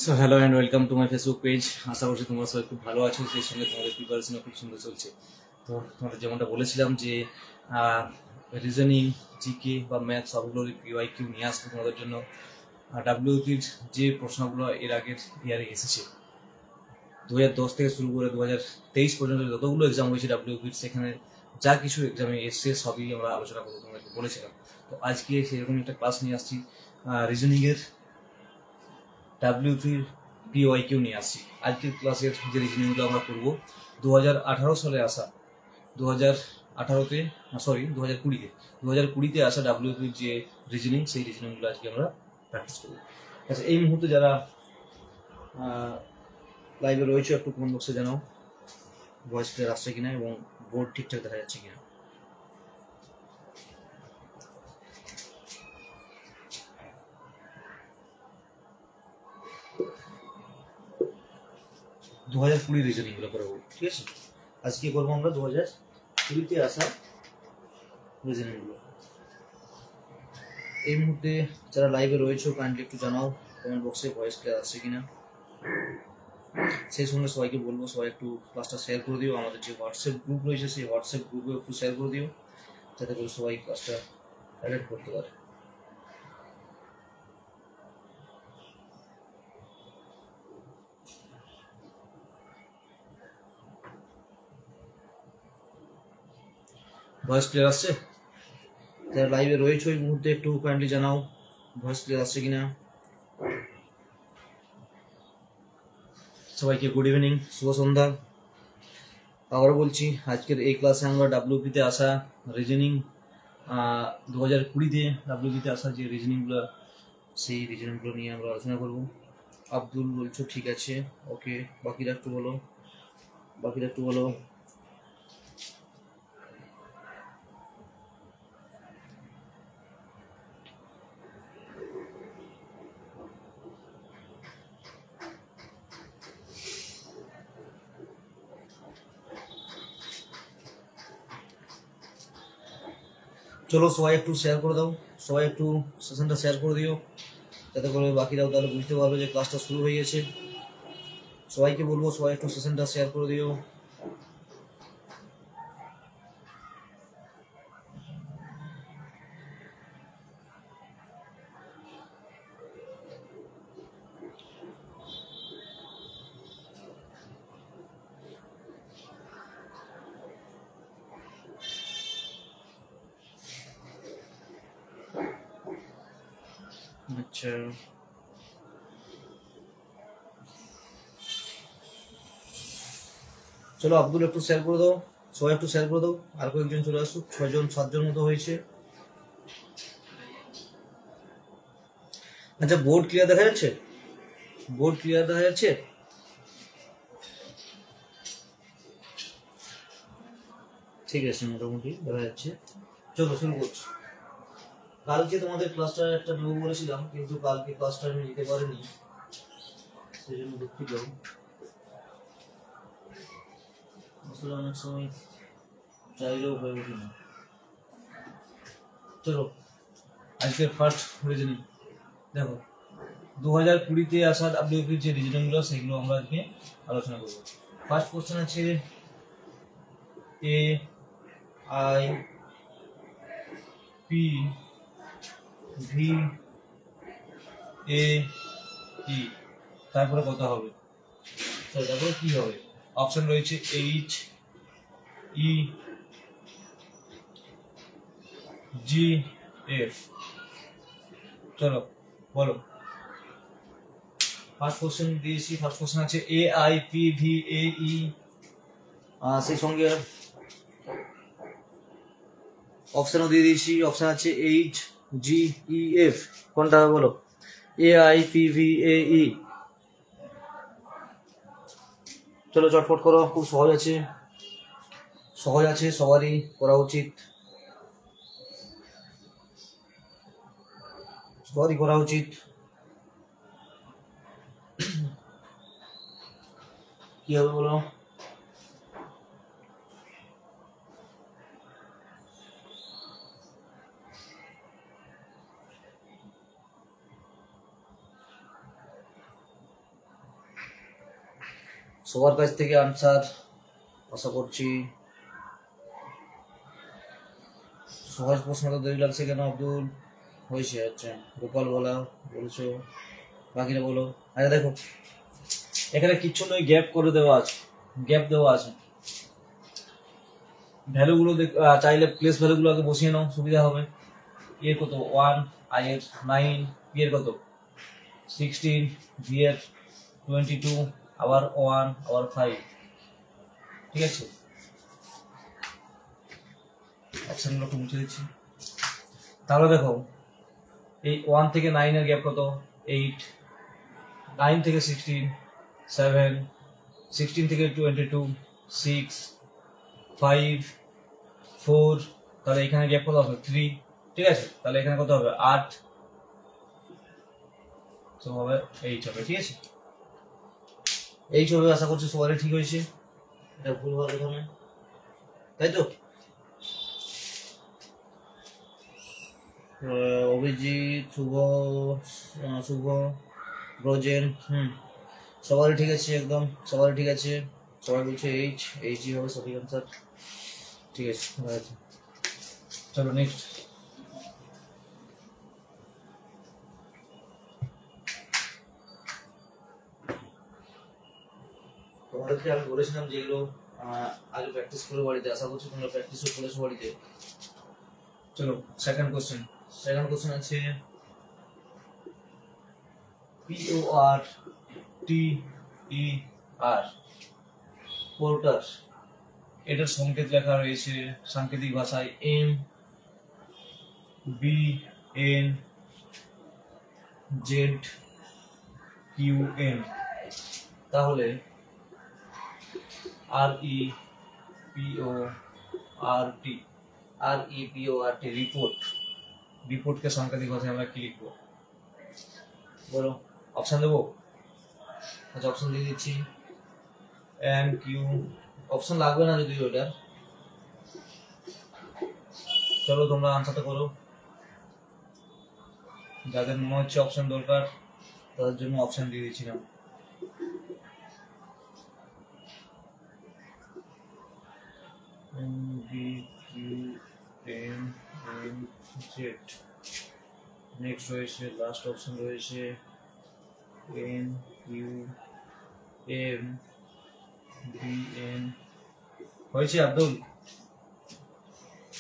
So hello and welcome to my Facebook page. আশা করছি তোমরা সবাই খুব ভালো আছো, সেই সঙ্গে তোমাদের প্রিপারেশনও খুব সুন্দর চলছে। তো তোমাদের যেমনটা বলেছিলাম যে রিজনিং, জিকে বা ম্যাথ সবগুলোর পিওয়াইকিউ নিয়ে আসবো তোমাদের জন্য। ডাব্লিউপির যে প্রশ্নগুলো এর আগের ইয়ারে এসেছে 2010 থেকে শুরু করে 2023 পর্যন্ত যতগুলো এক্সাম হয়েছে ডাব্লিউপির, সেখানে যা কিছু এক্সামে এসছে সবই আমরা আলোচনা করবো তোমাদেরকে বলেছিলাম। তো আজকে সেরকম একটা ক্লাস নিয়ে আসছি রিজনিংয়ের ডাব্লিউপির পিওয়াইকিউ নিয়ে আসছি। আজকের ক্লাসের যে রিজনিংগুলো আমরা করবো 2018 সালে আসা, 2018তে সরি 2020তে আসা ডাব্লিউপির যে রিজনিং, সেই রিজনিংগুলো আজকে আমরা প্র্যাকটিস করবো। আচ্ছা, এই মুহূর্তে যারা লাইভে রয়েছে একটু কমেন্ট বক্সে জানাও ভয়েস ক্লিয়ার আসছে কিনা এবং বোর্ড ঠিকঠাক দেখা যাচ্ছে কিনা। দু 2020 রিজনিংগুলো করবো, ঠিক আছে? আজকে করবো আমরা 2020তে আসা রিজনিংগুলো। এই মুহূর্তে যারা লাইভে রয়েছে কাইন্ডলি একটু জানাও কমেন্ট বক্সে ভয়েস ক্লিয়ার আসছে কিনা। সেই সঙ্গে সবাইকে বলবো সবাই একটু ক্লাসটা শেয়ার করে দিও। আমাদের যে হোয়াটসঅ্যাপ গ্রুপ রয়েছে সেই হোয়াটসঅ্যাপ গ্রুপে একটু শেয়ার করে দিও, যাতে করে সবাই ক্লাসটা অ্যাটেন্ড করতে পারে। ভয়েস ক্লিয়ার আসছে? যারা লাইভে রয়েছে ওই মুহূর্তে একটু কাইন্ডলি জানাও ভয়েস ক্লিয়ার আসছে কিনা। সবাইকে গুড ইভিনিং, শুভ সন্ধ্যা। আবারও বলছি, আজকের এই ক্লাসে আমরা ডাব্লিউপিতে আসা রিজনিং 2020তে ডাব্লিউপিতে আসা যে রিজনিংগুলো, সেই রিজনিংগুলো নিয়ে আমরা আলোচনা করব। আব্দুল বলছো ঠিক আছে, ওকে। বাকিরা একটু বলো। চলো সবাই একটু শেয়ার করে দাও, সবাই একটু সেশনটা শেয়ার করে দিও, যাতে করে বাকিরাও তাহলে বুঝতে পারবে যে ক্লাসটা শুরু হয়ে গেছে। সবাইকে বলবো সবাই একটু সেশনটা শেয়ার করে দিও। আচ্ছা, চলো আব্দুল একটু শেয়ার করে দাও, সবাই একটু শেয়ার করে দাও। আর কয়েকজন চলে আসুক, 6জন 7জন মতো হয়েছে। আচ্ছা, বোর্ড ক্লিয়ার দেখা যাচ্ছে? ঠিক আছে, মোটামুটি দেখা যাচ্ছে। চলো শুরু করছি। কালকে তোমাদের ক্লাসটা একটা নেবো বলেছিলাম, কিন্তু কালকে ক্লাসটা আমি নিতে পারিনি, সেই জন্য দুঃখিত। আসলে অনেক সময় চাইলেও হয়ে ওঠে না। চলো আজকের ফার্স্ট রিজনিং দেখো, 2020তে আসা ডাব্লিউপির যে রিজনিংগুলো সেগুলো আমরা আজকে আলোচনা করবো। ফার্স্ট কোশ্চেন আছে A I P V A E, তারপরে কত হবে? তারপরে কি হবে? অপশন রয়েছে এইচ ই জি এফ। চলো বলো। ফার্স্ট কোশ্চেন দিয়েছি, ফার্স্ট কোশ্চেন আছে A I P V A E, সেই সঙ্গে অপশনও দিয়ে দিয়েছি, অপশন আছে এইচ জি ই এফ। কোনটা হবে বলো? A I P V A E. চলো চটপট করো, খুব সহজ আছে, সবারই করা উচিত, কি হবে বলো? সবার কাছ থেকে আনসার আশা করছি। সহজ প্রশ্ন তো দেরি লাগছে কেন আব্দুল? হয়েছে, আচ্ছা গোপাল বলেছো, বাকিরা বলো। আচ্ছা দেখো এখানে কিচ্ছু নয়, গ্যাপ করে দেওয়া আছে, গ্যাপ দেওয়া আছে। ভ্যালুগুলো চাইলে প্লেস ভ্যালুগুলো আগে বসিয়ে নাও, সুবিধা হবে। এর কত 1, আই এর 9, পি এর কত 16, ভি এর 22, আবার 1 আবার 5। ঠিক আছে, অপশনগুলো একটু মুছে দিচ্ছি। তাহলে দেখো এই 1 থেকে 9 এর গ্যাপ কত 8, 9 থেকে 16 7, 16 থেকে 22 6, 5 4, তাহলে এখানে গ্যাপ কত হবে 3। ঠিক আছে, তাহলে এখানে কত হবে 8, তো হবে 8 হবে। ঠিক আছে, 8 হবে। আশা করছি সবারই ঠিক হয়েছে, এটা ভুল হবে এখানে, তাই তো? অভিজিৎ, শুভ, ব্রজেন, সবারই ঠিক আছে, একদম সবারই ঠিক আছে। সবাই বলছে এইচই হবে সঠিক আনসার। ঠিক আছে, চলো নেক্সট। তোমাদেরকে আমি বলেছিলাম যেগুলো আগে প্র্যাকটিস করে বাড়িতে, আশা করছি তোমরা প্র্যাকটিসও করেছো বাড়িতে। চলো সেকেন্ড কোশ্চেন। সেকেন্ড কোশ্চেন আছে PORTER, পোর্টার। এটার সংকেত লেখা রয়েছে সাংকেতিক ভাষায় MBNZQN। তাহলে REPORT রিপোর্টকে সাংকেতিক ভাষায় আমরা কি লিখবো বলো? অপশন দেবো? আচ্ছা অপশন দিয়ে দিচ্ছি। MQ, অপশন লাগবে না যদি ওটার। চলো তোমরা আনসারটা করো, যাদের মনে হচ্ছে অপশন দরকার তাদের জন্য অপশন দিয়ে দিচ্ছিলাম। নেক্সট রয়েছে, লাস্ট অপশন রয়েছে NQMBN। হয়েছে আব্দুল,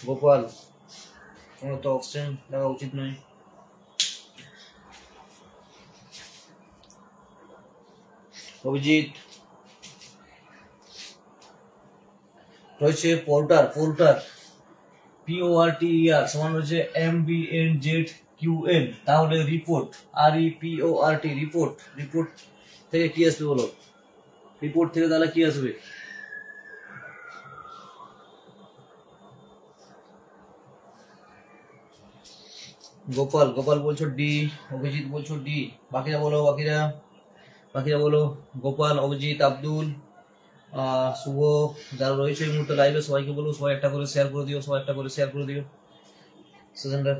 গোপাল, তোমার তো অপশন লাগা উচিত নয়। অভিজিৎ রয়েছে পোর্টার, PORTER সমান রয়েছে MBNZQN। তাহলে রিপোর্ট REPORT, রিপোর্ট থেকে কি আসবে বলো? রিপোর্ট থেকে তাহলে কি আসবে? গোপাল বলছো ডি, অভিজিৎ বলছো ডি, বাকিরা বলো, বাকিরা বলো। গোপাল, অভিজিৎ, আব্দুল, শুভ, যারা রয়েছে এই মুহূর্তে লাইভে সবাইকে বলো, সবাই একটা করে শেয়ার করে দিও, সেশনটা।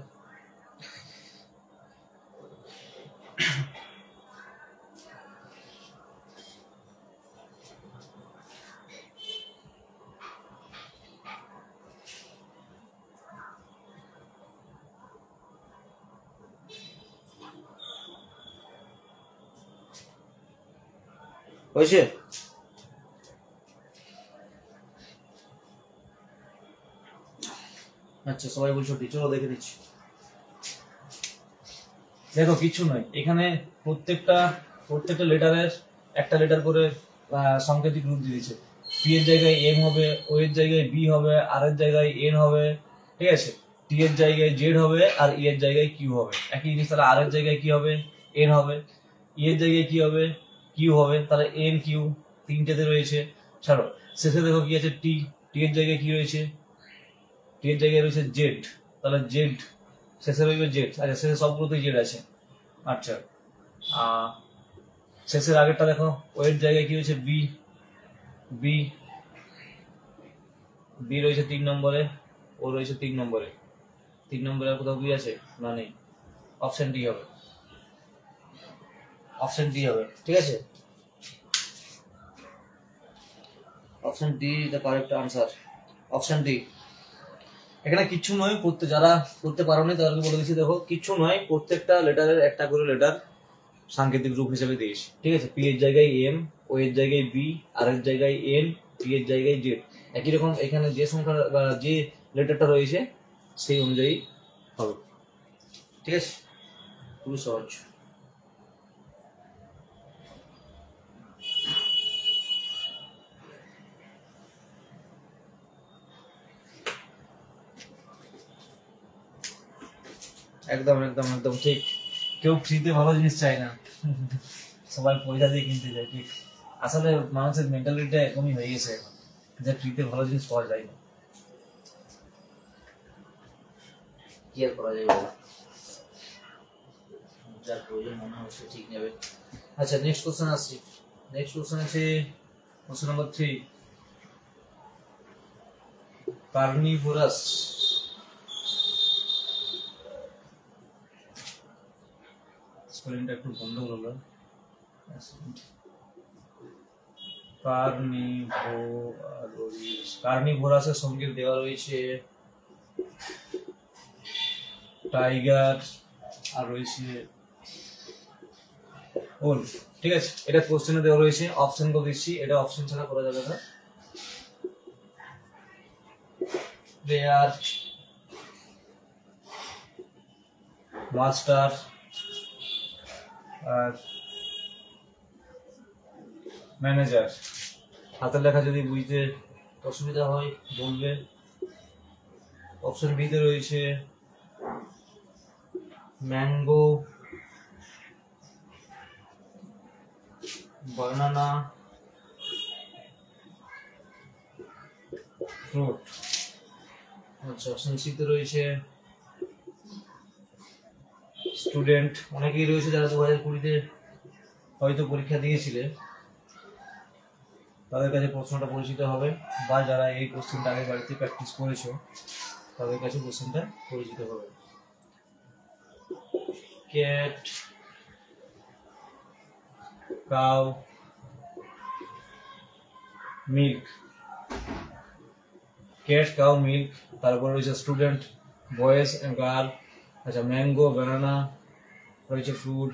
হয়েছে? আচ্ছা সবাই বলছো চলো দেখে দিচ্ছি। দেখো কিছু নয়, এখানে প্রত্যেকটা লেটারের একটা লেটার করে সাংকেতিক রূপ দিয়েছে। পি এর জায়গায় এম হবে, ও এর জায়গায় বি হবে, আর এর জায়গায় এন হবে, ঠিক আছে, টি এর জায়গায় জেড হবে, আর ই এর জায়গায় কিউ হবে। একই জিনিস তাহলে আর এর জায়গায় কি হবে এন হবে, ই এর জায়গায় কি হবে কিউ হবে, তাহলে এন কিউ তিনটেতে রয়েছে। ছাড়ো, শেষে দেখো কি আছে টি, টি এর জায়গায় কি রয়েছে, টি এর জায়গায় রয়েছে জেড, তাহলে জেড শেষে রইবে জেড। আচ্ছা শেষে সবগুলোতেই জেড আছে। আচ্ছা শেষের আগেরটা দেখো, ও এর জায়গায় কি হয়েছে বি, বি বি রয়েছে 3 নম্বরে, ও রয়েছে 3 নম্বরে। 3 নম্বরে আর কোথাও বি আছে না? নেই। অপশন ডি হবে, ঠিক আছে। Option D the correct answer, option D. এখানে কিচ্ছু নয়, যারা করতে পারো নি তাদেরকে বলে দিচ্ছি, দেখো কিচ্ছু নয়, প্রত্যেকটা লেটারের একটা করে লেটার সাংকেতিক রূপ হিসেবে দিয়েছি, ঠিক আছে। পি এর জায়গায় এম, ও এর জায়গায় বি, আর এর জায়গায় এন, টি এর জায়গায় জেড। একই রকম এখানে যে সংখ্যা বা যে লেটারটা রয়েছে সেই অনুযায়ী হবে, ঠিক আছে। খুবই সহজ। একদম একদম একদম ঠিক। কেউ ফ্রিতে ভালো জিনিস চায় না, সবাই পয়সা দিয়ে কিনতে চায়, ঠিক। আসলে মানুষের মেন্টালিটিটা এরকমই হয়ে গেছে এখন, যে ফ্রিতে ভালো জিনিস পাওয়া যায় না। কি আর করা যায় বলো, যার প্রয়োজন মনে হচ্ছে ঠিক নেবে। আচ্ছা, নেক্সট কোশ্চেন আসছি। নেক্সট কোশ্চেন আছে কোশ্চেন নাম্বার 3। কার্নিভোরাস স্পেলিংটা একটু গন্ডগোল হলো। কার্নিভোরাসের সঙ্গে দেওয়া রয়েছে টাইগার আর রয়েছে ওলফ, ঠিক আছে। এটা কোশ্চেনে দেওয়া রয়েছে, অপশন তো দিচ্ছি, এটা অপশন ছাড়া করা যাবে না। প্লেয়ার, মাস্টার আর ম্যানেজার। হাতের লেখা যদি বুঝতে অসুবিধা হয় বলবে। অপশন বি তে রয়েছে ম্যাঙ্গো, বানানা, ফ্রুট। আচ্ছা, অপশন সি তে রয়েছে স্টুডেন্ট। অনেকেই রয়েছে যারা 2020-তে হয়তো পরীক্ষা দিয়েছিলে, তাদের কাছে প্রশ্নটা পরিচিত হবে, বা যারা এই কোশ্চেনটা আগে বাড়িতে প্র্যাকটিস করেছো তাদের কাছে কোশ্চেনটা পরিচিত হবে। Cat, cow, milk. Cat, cow, milk. তারপর রয়েছে স্টুডেন্ট, বয়েজ এন্ড গার্ল। আচ্ছা, ম্যাঙ্গো, ব্যানানা, রয়েছে ফ্রুট।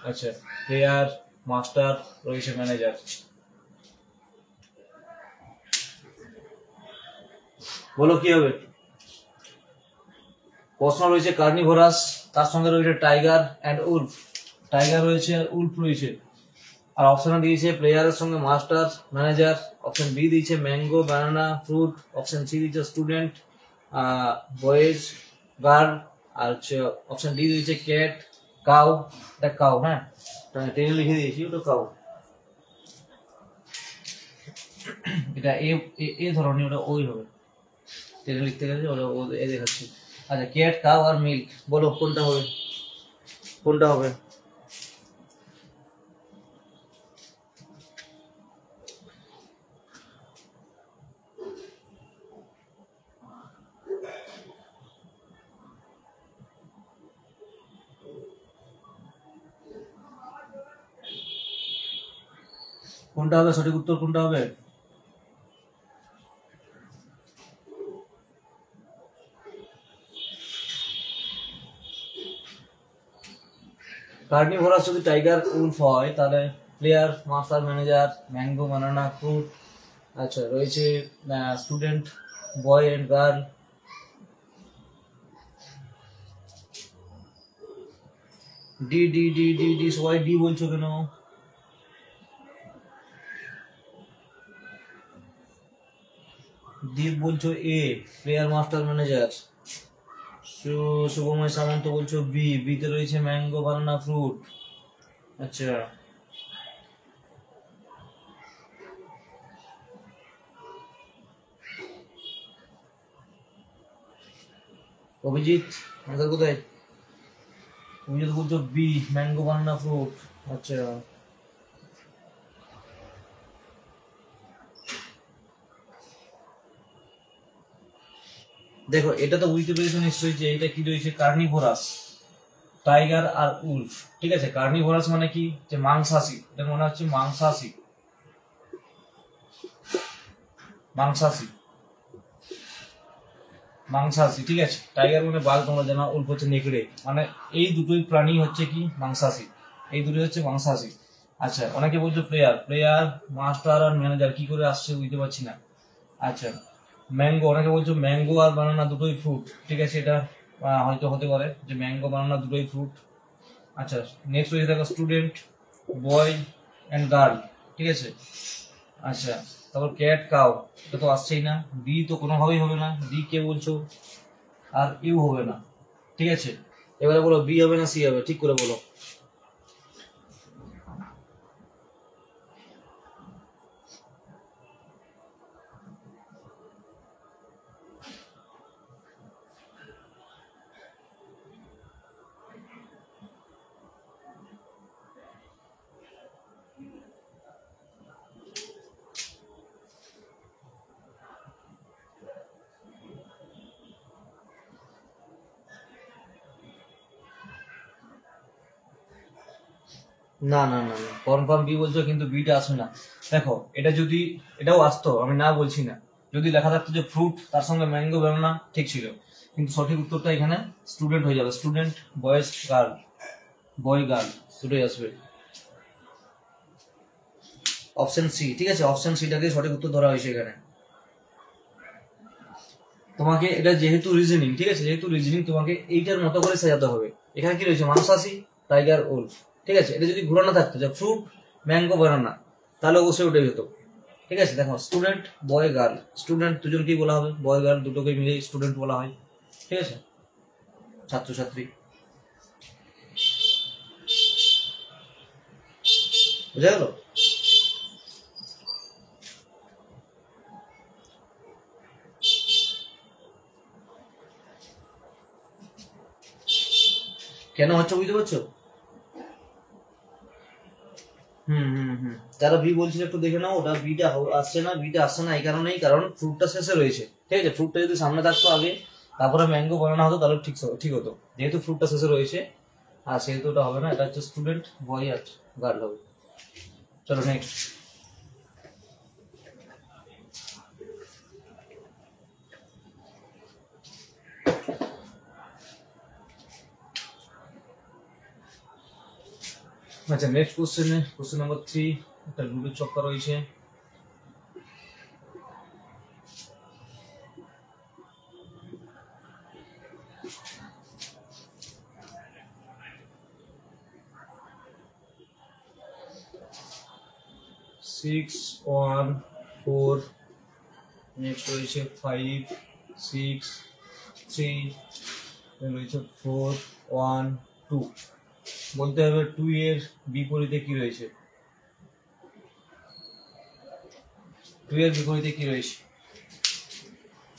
আচ্ছা, প্লেয়ার, মাস্টার, রয়েছে ম্যানেজার। বলো কি হবে? প্রশ্ন রয়েছে কার্নিভোরাস, তার সঙ্গে রয়েছে টাইগার অ্যান্ড উলফ। টাইগার রয়েছে আর উলফ রয়েছে। আর অপশনে দিয়েছে প্লেয়ারের সঙ্গে মাস্টার, ম্যানেজার। অপশন বি দিয়েছে mango, banana, fruit. Option C দিয়েছে স্টুডেন্ট, বয়েজ, গার্ল। আর হচ্ছে অপশন ডি দিয়েছে ক্যাট, কাউ। এটা কাউ, হ্যাঁ, টেনে লিখে দিয়েছি, ওটা কাউ। এটা এ ধরনের, ওটা ওই হবে, টেনে লিখতে গেলে ওটা ও এ দেখাচ্ছি। আচ্ছা, ক্যাট, কাউ আর মিল্ক, বলো কোনটা হবে, কোনটা হবে? কোনটা হবে সঠিক উত্তর, কোনটা হবে? কার্নিভোরাস যদি টাইগার উলফ হয় তাহলে player, master, manager, mango, banana, fruit. আচ্ছা, রয়েছে student, boy and girl. D D D D D, সবাই ডি বলছো কেন? দীপ বলছো A, player, master, manager. Shubhomoy Samanta বলছো বি, বিতে রয়েছে ম্যাঙ্গো, বানানা, ফ্রুট। আচ্ছা, অভিজিৎ আনসার কোথায়? অভিজিৎ বলছো বি, ম্যাঙ্গো, বানানা, ফ্রুট। আচ্ছা, দেখো এটা তো বুঝতে পেরেছো নিশ্চয়ই যে এটা কি রয়েছে, কার্নিভোরাস, টাইগার আর উলফ, ঠিক আছে। কার্নিভোরাস মানে কি, যে মাংসাশী, এটা মনে হচ্ছে মাংসাশী। মাংসাশী, মাংসাশী, ঠিক আছে। টাইগার মানে বাঘ, তোমরা জানো, উল্ফ হচ্ছে নেকড়ে, মানে এই দুটোই প্রাণী হচ্ছে কি মাংসাশী, এই দুটোই হচ্ছে মাংসাশী। আচ্ছা, অনেকে বলছো প্লেয়ার, প্লেয়ার মাস্টার আর ম্যানেজার কি করে আসছে বুঝতে পারছি না। আচ্ছা, ম্যাঙ্গো, অনেকে বলছো ম্যাঙ্গো আর বানানা দুটোই ফ্রুট, ঠিক আছে, এটা হয়তো হতে পারে যে ম্যাঙ্গো বানানা দুটোই ফ্রুট। আচ্ছা, নেক্সট হচ্ছে দেখো স্টুডেন্ট, বয় অ্যান্ড গার্ল, ঠিক আছে। আচ্ছা, তারপর ক্যাট, কাউ, এটা তো আসছেই না। বি তো কোনোভাবেই হবে না, বি কে বলছো, আর ইউ হবে না, ঠিক আছে। এবারে বলো বি হবে না সি হবে, ঠিক করে বলো। না না না না, কনফার্ম বি বলছো কিন্তু বিটা আসবে না। দেখো, এটা যদি এটাও আসতো, আমি না বলছি না, যদি লেখা থাকতো যে ফ্রুট তার সঙ্গে ম্যাঙ্গো বেরোনা, ঠিক ছিল, কিন্তু সঠিক উত্তরটা এখানে স্টুডেন্ট হয়ে যাবে। Student, boys, girl, boy girl দুটোই আসবে। অপশন সি, ঠিক আছে, অপশন সিটাকে সঠিক উত্তর ধরা হয়েছে এখানে। তোমাকে এটা যেহেতু রিজনিং, ঠিক আছে, যেহেতু রিজনিং তোমাকে এইটার মতো করে সাজাতে হবে। এখানে কি রয়েছে, মাংসাশী, টাইগার, উলফ, ঠিক আছে। এটা যদি ঘুরানো থাকতো যে ফ্রুট, ম্যাঙ্গো, বানানা, তাহলে অবশ্যই ওটাই হতো, ঠিক আছে। দেখো, স্টুডেন্ট, বয়, গার্ল, স্টুডেন্ট দুজনকেই বলা হবে, বয় গার্ল দুটোকে মিলে স্টুডেন্ট বলা হয়, ঠিক আছে, ছাত্রছাত্রী। বুঝা গেল? কেন হচ্ছে বুঝতে পারছো? যারা বি বলছিল একটু দেখে নাও, ওটা বিটা আসছে না, বিটা আসছে না এই কারণেই, কারণ ফ্রুটটা শেষে রয়েছে, ঠিক আছে। ফ্রুটটা যদি সামনে থাকতো আগে, তারপরে ম্যাঙ্গো বানানো হতো, তাহলে ঠিক হতো। যেহেতু ফ্রুটটা শেষে রয়েছে, আর সেহেতু ওটা হবে না, এটা হচ্ছে স্টুডেন্ট, বয় আর গার্ল হবে। চলো নেক্সট। আচ্ছা, নেক্সট কোশ্চেনে, কোশ্চেন নাম্বার 3, একটা লুডোর চক্কা রয়েছে। সিক্স, 1, 4, নেক্সট রয়েছে 5, 6, 3, রয়েছে 4, 1, 2। বলতে হবে 2 এর বিপরীতে কি রয়েছে, 2 এর বিপরীতে কি রয়েছে,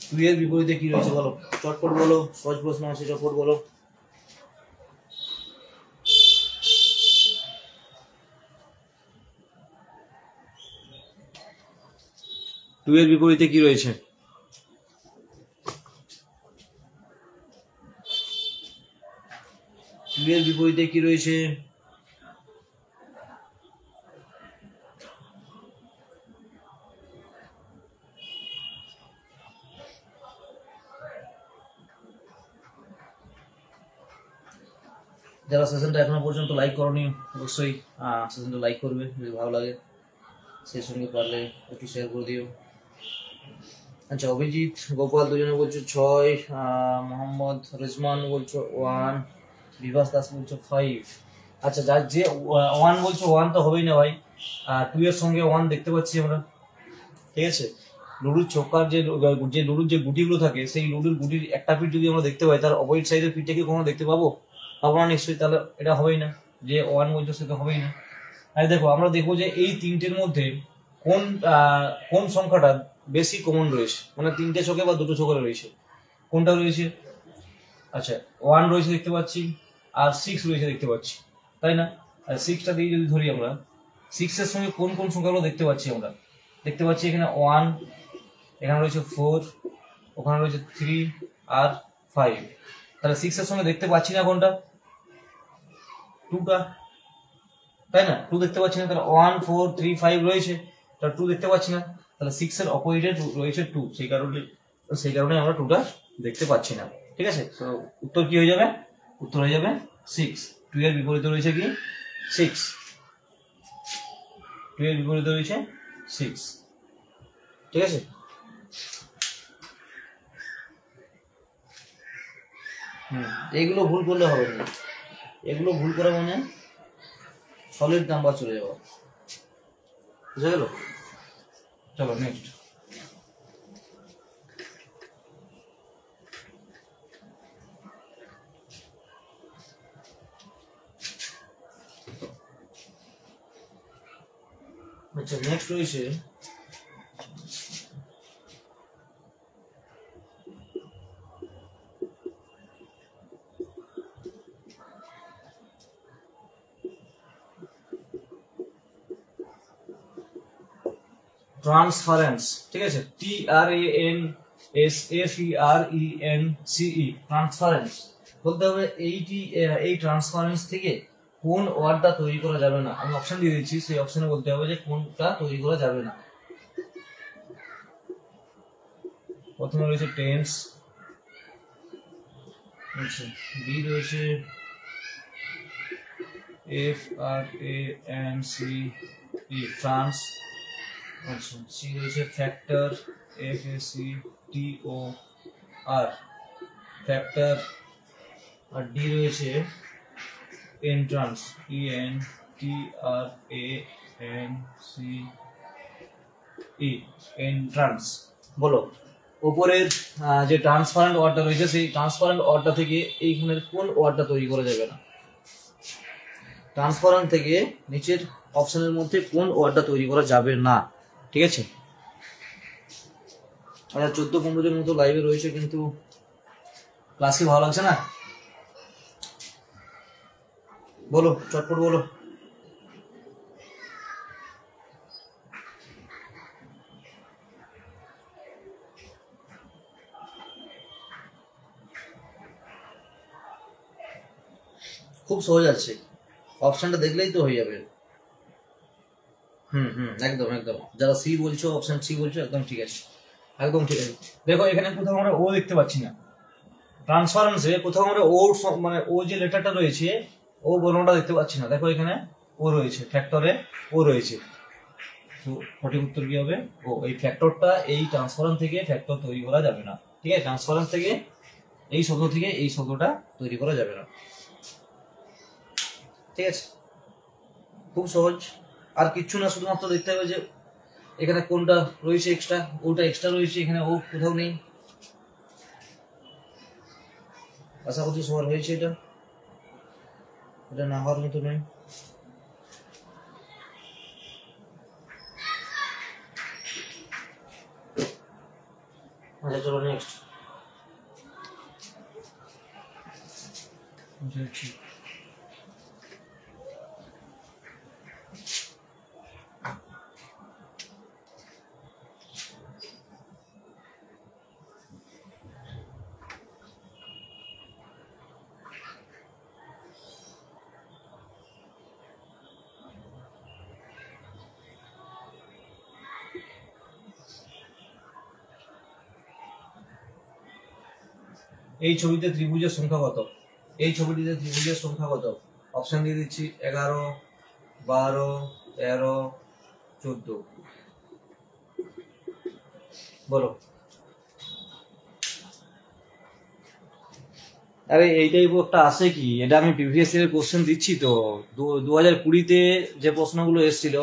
2 এর বিপরীতে কি রয়েছে বলো, চটপট বলো, সহজ প্রশ্ন আছে, চটপট বলো। 2 এর বিপরীতে কি রয়েছে? এর বিপরীতে কি রয়েছে? যারা সেশনটা এখনো পর্যন্ত লাইক করনি, অবশ্যই সেশনটা লাইক করবে যদি ভালো লাগে, সেই সঙ্গে পারলে একটু শেয়ার করে দিও। আচ্ছা, অভিজিৎ, গোপাল দুজনে বলছো 6, মোহাম্মদ রেজমান বলছো 1, বিভাস দাস বলছো 5। আচ্ছা, যার যে 1 বলছো, 1 তো হবেই না ভাই, 2 এর সঙ্গে 1 দেখতে পাচ্ছি আমরা, ঠিক আছে। লুডুর ছক্কার যে লুডুর যে গুটিগুলো থাকে, সেই লুডুর গুটির একটা পিঠ যদি আমরা দেখতে পাই, তার অপোজিট সাইডের পিঠটা কি কখনো দেখতে পাবো? পাবো না নিশ্চয়ই, তাহলে এটা হবেই না, যে 1 বলছো সেটা হবেই না। আর দেখো, আমরা দেখবো যে এই তিনটের মধ্যে কোন কোন সংখ্যাটা বেশি কমন রয়েছে, মানে তিনটে ছকে বা দুটো ছকে রয়েছে, কোনটা রয়েছে? আচ্ছা, 1 রয়েছে দেখতে পাচ্ছি, আর 6 রয়েছে দেখতে পাচ্ছি, তাই না? আর 6টা দিয়ে যদি ধরি আমরা, 6 এর সঙ্গে কোন কোন সংখ্যাগুলো দেখতে পাচ্ছি আমরা? দেখতে পাচ্ছি এখানে 1, এখানে রয়েছে 4, ওখানে রয়েছে 3 আর 5। তাহলে 6 এর সঙ্গে দেখতে পাচ্ছি না কোনটা? 2টা, তাই না? 2 দেখতে পাচ্ছি না, তাহলে 1, 4, 3, 5 রয়েছে, তাহলে 2 দেখতে পাচ্ছি না। তাহলে 6 এর অপোজিটে রয়েছে 2, সেই কারণে আমরা 2টা দেখতে পাচ্ছি না। ঠিক আছে, তো উত্তর কি হয়ে যাবে? উত্তর হয়ে যাবে 6। 2 এর বিপরীতে রয়েছে কি? 6। 2 এর বিপরীতে রয়েছে 6। ঠিক আছে, এইগুলো ভুল করলে হবে না, এগুলো ভুল করা মানে সলিড নাম্বার চলে যাবে। বুঝা গেল? চলো নেক্সট। আচ্ছা, নেক্সট রয়েছে ট্রান্সফারেন্স। ঠিক আছে, TRANSFERENCE, ট্রান্সফারেন্স। বলতে হবে এই ট্রান্সফারেন্স থেকে কোন ওয়ার্ডটা তৈরি করা যাবে না। আমি অপশন দিয়ে দিচ্ছি, সেই অপশনে বলতে হবে যে কোনটা তৈরি করা যাবে না। প্রথমে রয়েছে টেন্স, আচ্ছা, বি রয়েছে FRANCE, ট্রান্স, আচ্ছা, সি রয়েছে ফ্যাক্টর, FACTOR, ফ্যাক্টর, আর ডি রয়েছে এন্ট্রান্স, ENTRANCE, এন্ট্রান্স। বলো, উপরের যে ট্রান্সপারেন্ট ওয়ার্ডটা রয়েছে সেই ট্রান্সপারেন্ট ওয়ার্ডটা থেকে এইখানের কোন ওয়ার্ডটা তৈরি করা যাবে না? ট্রান্সপারেন্ট থেকে নিচের অপশনের মধ্যে কোন ওয়ার্ডটা তৈরি করা যাবে না? ঠিক আছে, আচ্ছা, 14-15 জন মতো লাইভে রয়েছে, কিন্তু ক্লাসে ভালো লাগছে না। বলো, চটপট বলো। খুব সহজ আছে, অপশনটা দেখলেই তো হয়ে যাবে। একদম একদম, যারা সি বলছো, অপশন সি বলছো, একদম ঠিক আছে, একদম ঠিক আছে। দেখো, এখানে কোথাও আমরা ও দেখতে পাচ্ছি না। ট্রান্সফারেন্সে কোথাও আমরা ও, মানে ও যে লেটারটা রয়েছে, ও বর্ণটা দেখতে পাচ্ছি না। দেখো, এখানে ও রয়েছে, ফ্যাক্টরে ও রয়েছে, তো সঠিক উত্তর কি হবে? ও। এই ফ্যাক্টরটা, এই ট্রান্সফারেন্স থেকে ফ্যাক্টর তৈরি করা যাবে না। ঠিক আছে, ট্রান্সফারেন্স থেকে এই শব্দ থেকে এই শব্দটা তৈরি করা যাবে না। ঠিক আছে, খুব সহজ, আর কিচ্ছু না, শুধুমাত্র দেখতে হবে যে এখানে কোনটা রয়েছে এক্সট্রা, ওটা এক্সট্রা রয়েছে, এখানে ও কোথাও নেই। আশা করছি সবার হয়েছে, এটা না হওয়ার মতো নয়। আচ্ছা, চলো নেক্সট। এই ছবিতে ত্রিভুজের সংখ্যা কত? এই ছবিটিতে ত্রিভুজের সংখ্যা কত? অপশন দিয়ে দিচ্ছি 11, 12, 13, 14। বলো। আরে এইটাই একটা আসে কি, এটা আমি প্রিভিয়াস ইয়ারের কোশ্চেন দিচ্ছি তো। 2020-তে যে প্রশ্নগুলো এসেছিল,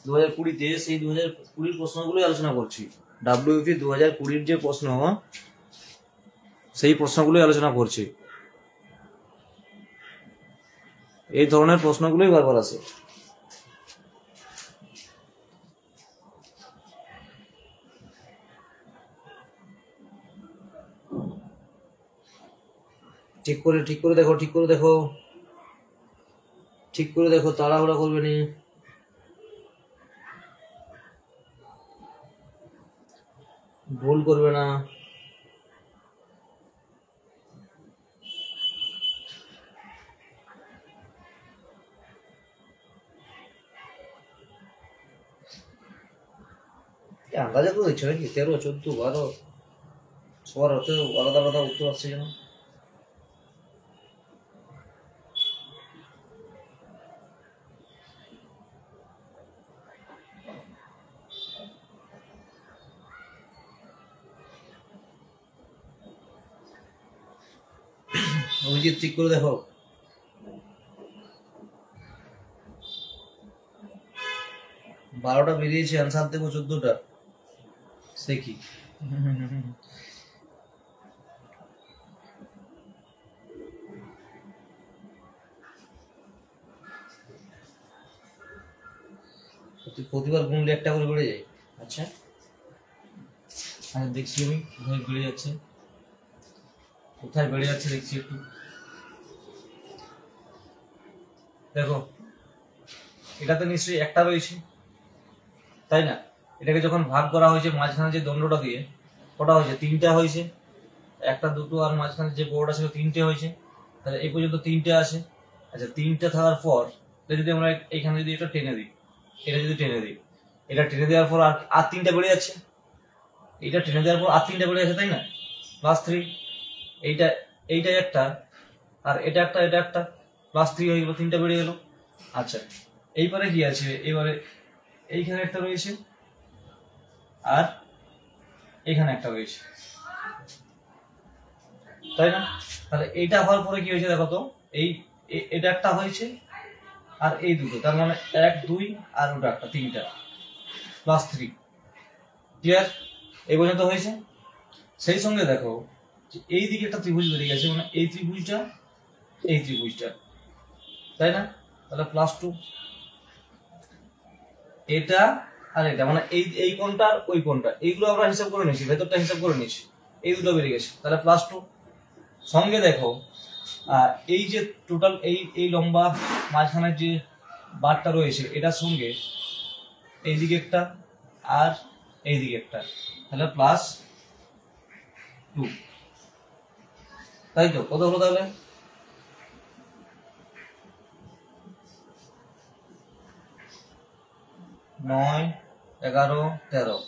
2020-তে, সেই 2020 প্রশ্নগুলোই আলোচনা করছি। WFP 2020 যে প্রশ্ন, সেই প্রশ্নগুলোই আলোচনা করছি। এই ধরনের প্রশ্নগুলোই বারবার আসে। ঠিক করে দেখো, ঠিক করে দেখো, তাড়াহুড়া করবে নি, ভুল করবে না। আন্দাজে করে দিচ্ছ নাকি? 13, 14, 12 সবার হতে আলাদা আলাদা উত্তর আসছে কেন? অভিজিৎ ঠিক করে দেখো। বারোটা বেরিয়েছে, আনসার দেবো 14টা। সে কি? প্রতিবার গুনলে একটা করে বেড়ে যায়। আচ্ছা আচ্ছা, দেখছি আমি কোথায় বেড়ে যাচ্ছে, কোথায় বেড়ে যাচ্ছে দেখছি একটু। দেখো এটাতে নিশ্চয়ই একটা রয়েছে, তাই না? এটাকে যখন ভাগ করা হয়েছে মাঝখানে যে দণ্ডটা দিয়ে, কটা হয়েছে? 3টা হয়েছে। 1, 2 আর মাঝখানে যে বড়টা ছিল 3টে হয়েছে। তাহলে এই পর্যন্ত 3টে আছে। আচ্ছা 3টে থাকার পর যদি আমরা এখানে যদি এটা টেনে দিই, এটা যদি টেনে দিই, এটা টেনে দেওয়ার পর আর 3টে বেড়ে যাচ্ছে। এটা টেনে দেওয়ার পর আর 3টে বেড়ে যাচ্ছে, তাই না? +3। এইটা এইটা একটা, আর এটা একটা, এটা একটা, +3 হয়ে গেল, 3টা বেড়ে গেল। আচ্ছা এইবারে কি আছে? এবারে এইখানে একটা রয়েছে আর এখানে একটা রয়েছে, তাই না? তাহলে এইটা হওয়ার পরে কি হয়েছে দেখো তো, এটা একটা হয়েছে আর এই দুটো, তার মানে 1, 2 আর ওটা একটা, 3টা, +3। ক্লিয়ার? এই পর্যন্ত হয়েছে। সেই সঙ্গে দেখো এই দিকে একটা ত্রিভুজ বেরিয়ে গেছে, মানে এই ত্রিভুজটা, এই ত্রিভুজটা, তাই না? তাহলে +2। এটা আর এটা, মানে এই কোণটা আর ওই কোণটা, এইগুলো আমরা হিসাব করে নিয়েছি, ভেতরটা হিসাব করে নিয়েছি, এই দুটো বেরিয়ে গেছে, তাহলে +2। সঙ্গে দেখো এই যে টোটাল এই লম্বা মাঝখানের যে বারটা রয়েছে, এটার সঙ্গে এইদিকে একটা আর এইদিকে একটা, তাহলে +2, তাই তো? কত হলো তাহলে? 9, 11, 13,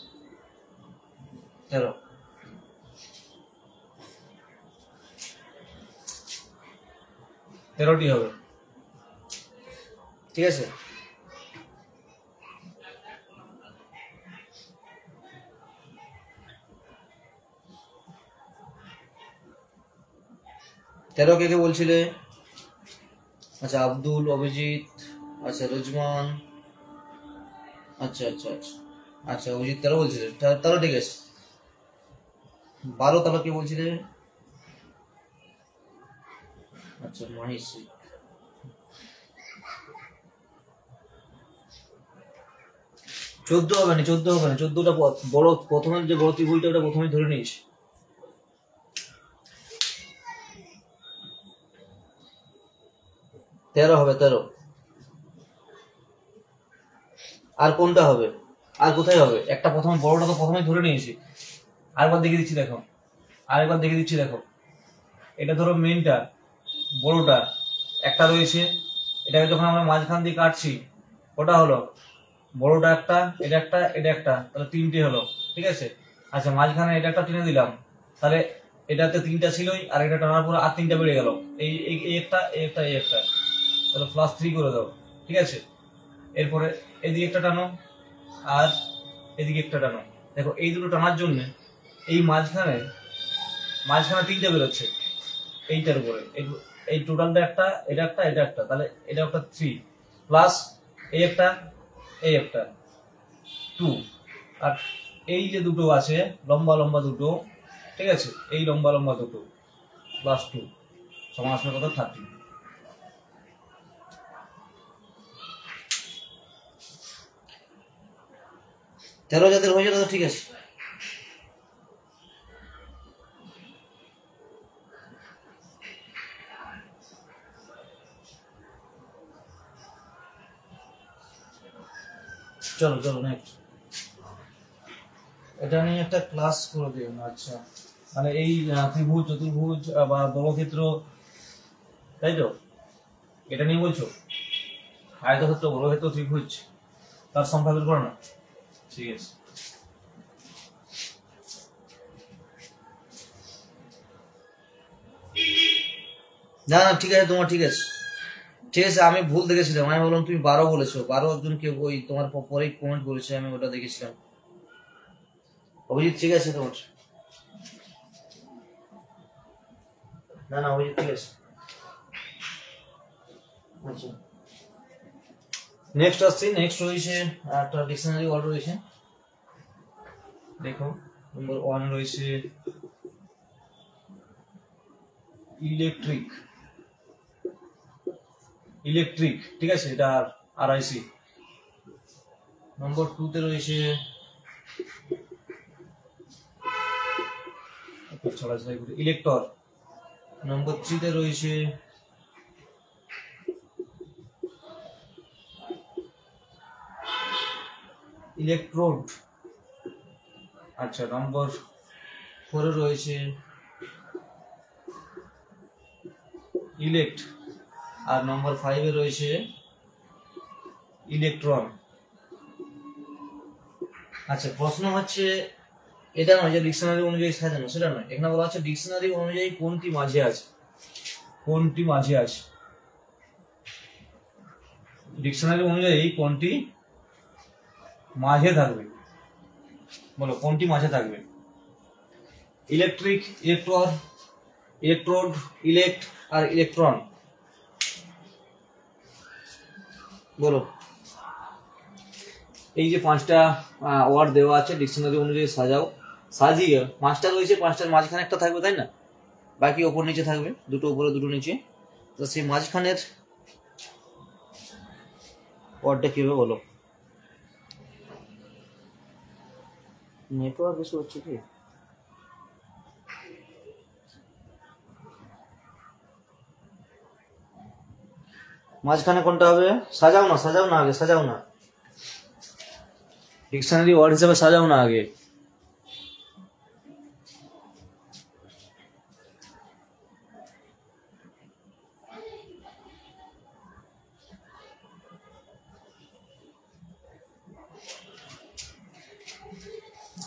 13টি হবে, ঠিক আছে? তেরো কে কে বলছিলে? আচ্ছা আব্দুল, অভিজিৎ, আচ্ছা রুজমান, আচ্ছা আচ্ছা আচ্ছা আচ্ছা অভিজিৎ 13 বলছিলে, তাহলে ঠিক আছে। 12 তাহলে কে বলছিলে? আচ্ছা মাহিসি। 14 হবে না, 14 হবে না, 14টা বড়, প্রথমে যে বড় ত্রিভুজটা ওটা প্রথমে ধরে নিয়েছি। 13 হবে, 13। আর কোনটা হবে? আর কোথায় হবে? একটা প্রথমে বড়টা তো প্রথমে ধরে নিয়েছি। আরেকবার দেখিয়ে দিচ্ছি দেখো, আরেকবার দেখিয়ে দিচ্ছি দেখো। এটা ধরো মেইনটা, বড়টা একটা রয়েছে, এটাকে যখন আমরা মাঝখান দিয়ে কাটছি, ওটা হলো বড়টা একটা, এটা একটা, এটা একটা, তাহলে 3টে হলো, ঠিক আছে? আচ্ছা মাঝখানে এটা একটা টেনে দিলাম, তাহলে এটাতে 3টা ছিলই, আর এটা টানার পরে আর 3টা বেড়ে গেল, এই একটা, এই একটা, এই একটা, তাহলে +3 করে দাও, ঠিক আছে? এরপরে এদিকে একটা টানো আর এদিকে একটা টানো। দেখো এই দুটো টানার জন্য এই মাঝখানে 3টে বেরোচ্ছে এইটার উপরে, এই টোটালটা একটা, এটা একটা, এটা একটা, তাহলে এটা একটা 3 প্লাস এই একটা, এই একটা 2, আর এই যে দুটো আছে লম্বা লম্বা দুটো, ঠিক আছে? এই লম্বা লম্বা দুটো +2 সমান আসবে কত? 30। তেরো যাদের হয়ে যাবে ঠিক আছে। চলো চলো নেক্সট, এটা নিয়ে একটা ক্লাস করে দিও না। আচ্ছা মানে এই ত্রিভুজ, চতুর্ভুজ বা বর্গক্ষেত্র, তাই তো? এটা নিয়ে বলছো? আয়তক্ষেত্র, বর্গক্ষেত্র, ত্রিভুজ, তার সংখ্যা বের করো না, ঠিক আছে? না না ঠিক আছে, তোমার ঠিক আছে, ঠিক আছে। আমি ভুল দেখেছিলাম, আমি বললাম তুমি 12 বলেছো, 12 একজনকে ওই তোমার পরেই কমেন্ট করেছে, আমি ওটা দেখেছিলাম। অভিজিৎ ঠিক আছে তোমার? না না অভিজিৎ ঠিক আছে। আচ্ছা নেক্সট আসছি, নেক্সট রয়েছে একটা ডিকশনারি ওয়ার্ড রয়েছে, দেখো নম্বর 1 রয়েছে ইলেকট্রিক। ইলেকট্রিক ঠিক আছে, এটা আরআইসি। নম্বর 2 তে রয়েছে ইলেক্টর। নম্বর 3 তে রয়েছে ইলেকট্রোড। আচ্ছা নম্বর 4 এ রয়েছে ইলেক্ট, আর নম্বর 5 এ রয়েছে ইলেকট্রন। আচ্ছা প্রশ্ন হচ্ছে এটা নয় যে ডিকশনারি অনুযায়ী সাজানো, সেটা নয়, এখানে বলা হচ্ছে ডিকশনারি অনুযায়ী কোনটি মাঝে আছে, কোনটি মাঝে আছে, ডিকশনারি অনুযায়ী কোনটি মাঝে থাকবে, বলো কোনটি মাঝে থাকবে? ইলেকট্রিক, ইলেকট্রন, ইলেকট্রোড, ইলেক্ট আর ইলেকট্রন, বলো। এই যে 5টা ওয়ার্ড দেওয়া আছে ডিকশনারি অনুযায়ী সাজাও, সাজিয়ে 5টা রয়েছে, 5টার মাঝখানে একটা থাকবে তাই না, বাকি ওপর নিচে থাকবে, দুটো উপরে দুটো নিচে, তো সেই মাঝখানের ওয়ার্ডটা কি হবে বলো? নেটওয়ার্ক ইস্যু হচ্ছে কি? মাঝখানে কোনটা হবে? সাজাও না, সাজাও না আগে, সাজাও না, ডিকশনারি ওয়ার্ড হিসেবে সাজাও না আগে।